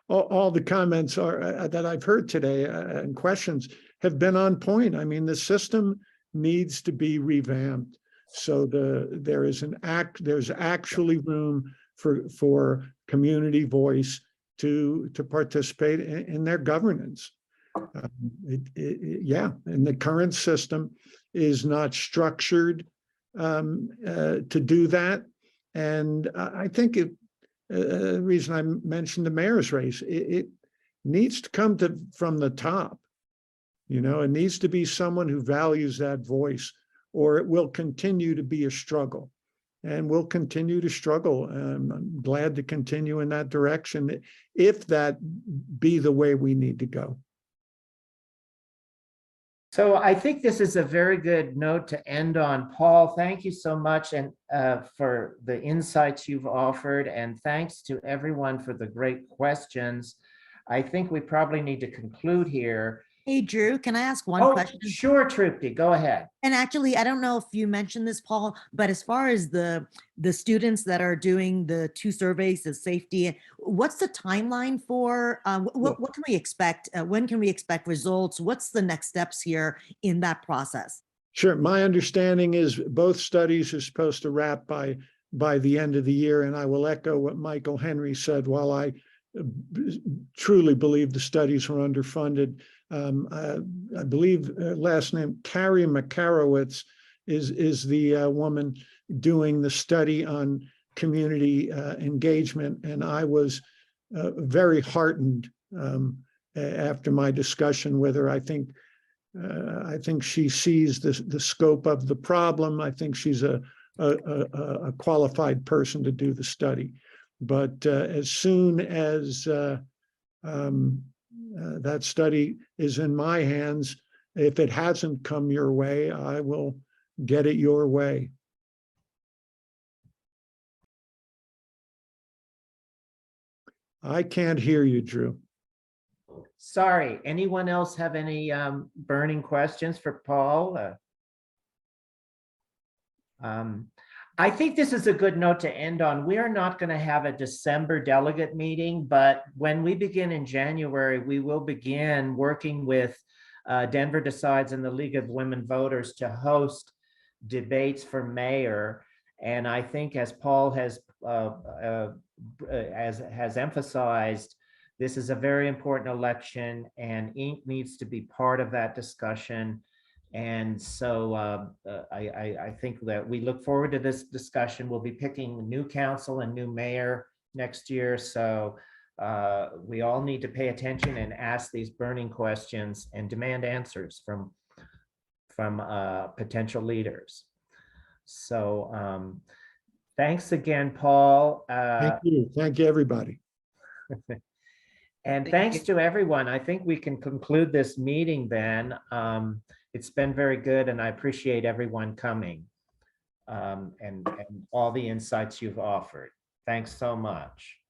all the comments that I've heard today and questions have been on point. I mean, the system needs to be revamped. So there's actually room for community voice to participate in their governance. Yeah, and the current system is not structured to do that. And I think the reason I mentioned the mayor's race, it needs to come from the top. It needs to be someone who values that voice, or it will continue to be a struggle. And we'll continue to struggle. I'm glad to continue in that direction if that be the way we need to go. So I think this is a very good note to end on. Paul, thank you so much and for the insights you've offered, and thanks to everyone for the great questions. I think we probably need to conclude here. Hey, Drew, can I ask one Oh, question? sure, Trupti, go ahead. And actually, I don't know if you mentioned this, Paul, but as far as the students that are doing the 2 surveys of safety, what's the timeline for, what can we expect? When can we expect results? What's the next steps here in that process? Sure. My understanding is both studies are supposed to wrap by the end of the year, and I will echo what Michael Henry said. While I truly believe the studies were underfunded, I believe last name Carrie Makarowitz is the woman doing the study on community engagement, and I was very heartened after my discussion with her. I think she sees the scope of the problem. I think she's a qualified person to do the study. But as soon as that study is in my hands, if it hasn't come your way, I will get it your way. I can't hear you, Drew. Sorry, anyone else have any burning questions for Paul? I think this is a good note to end on. We are not going to have a December delegate meeting, but when we begin in January, we will begin working with Denver Decides and the League of Women Voters to host debates for mayor. And I think, as Paul has emphasized, this is a very important election, and Inc. needs to be part of that discussion. And so I think that we look forward to this discussion. We'll be picking new council and new mayor next year. So we all need to pay attention and ask these burning questions and demand answers from potential leaders. So thanks again, Paul. Thank you. Thank you, everybody. And thanks to everyone. I think we can conclude this meeting then. It's been very good, and I appreciate everyone coming and all the insights you've offered. Thanks so much.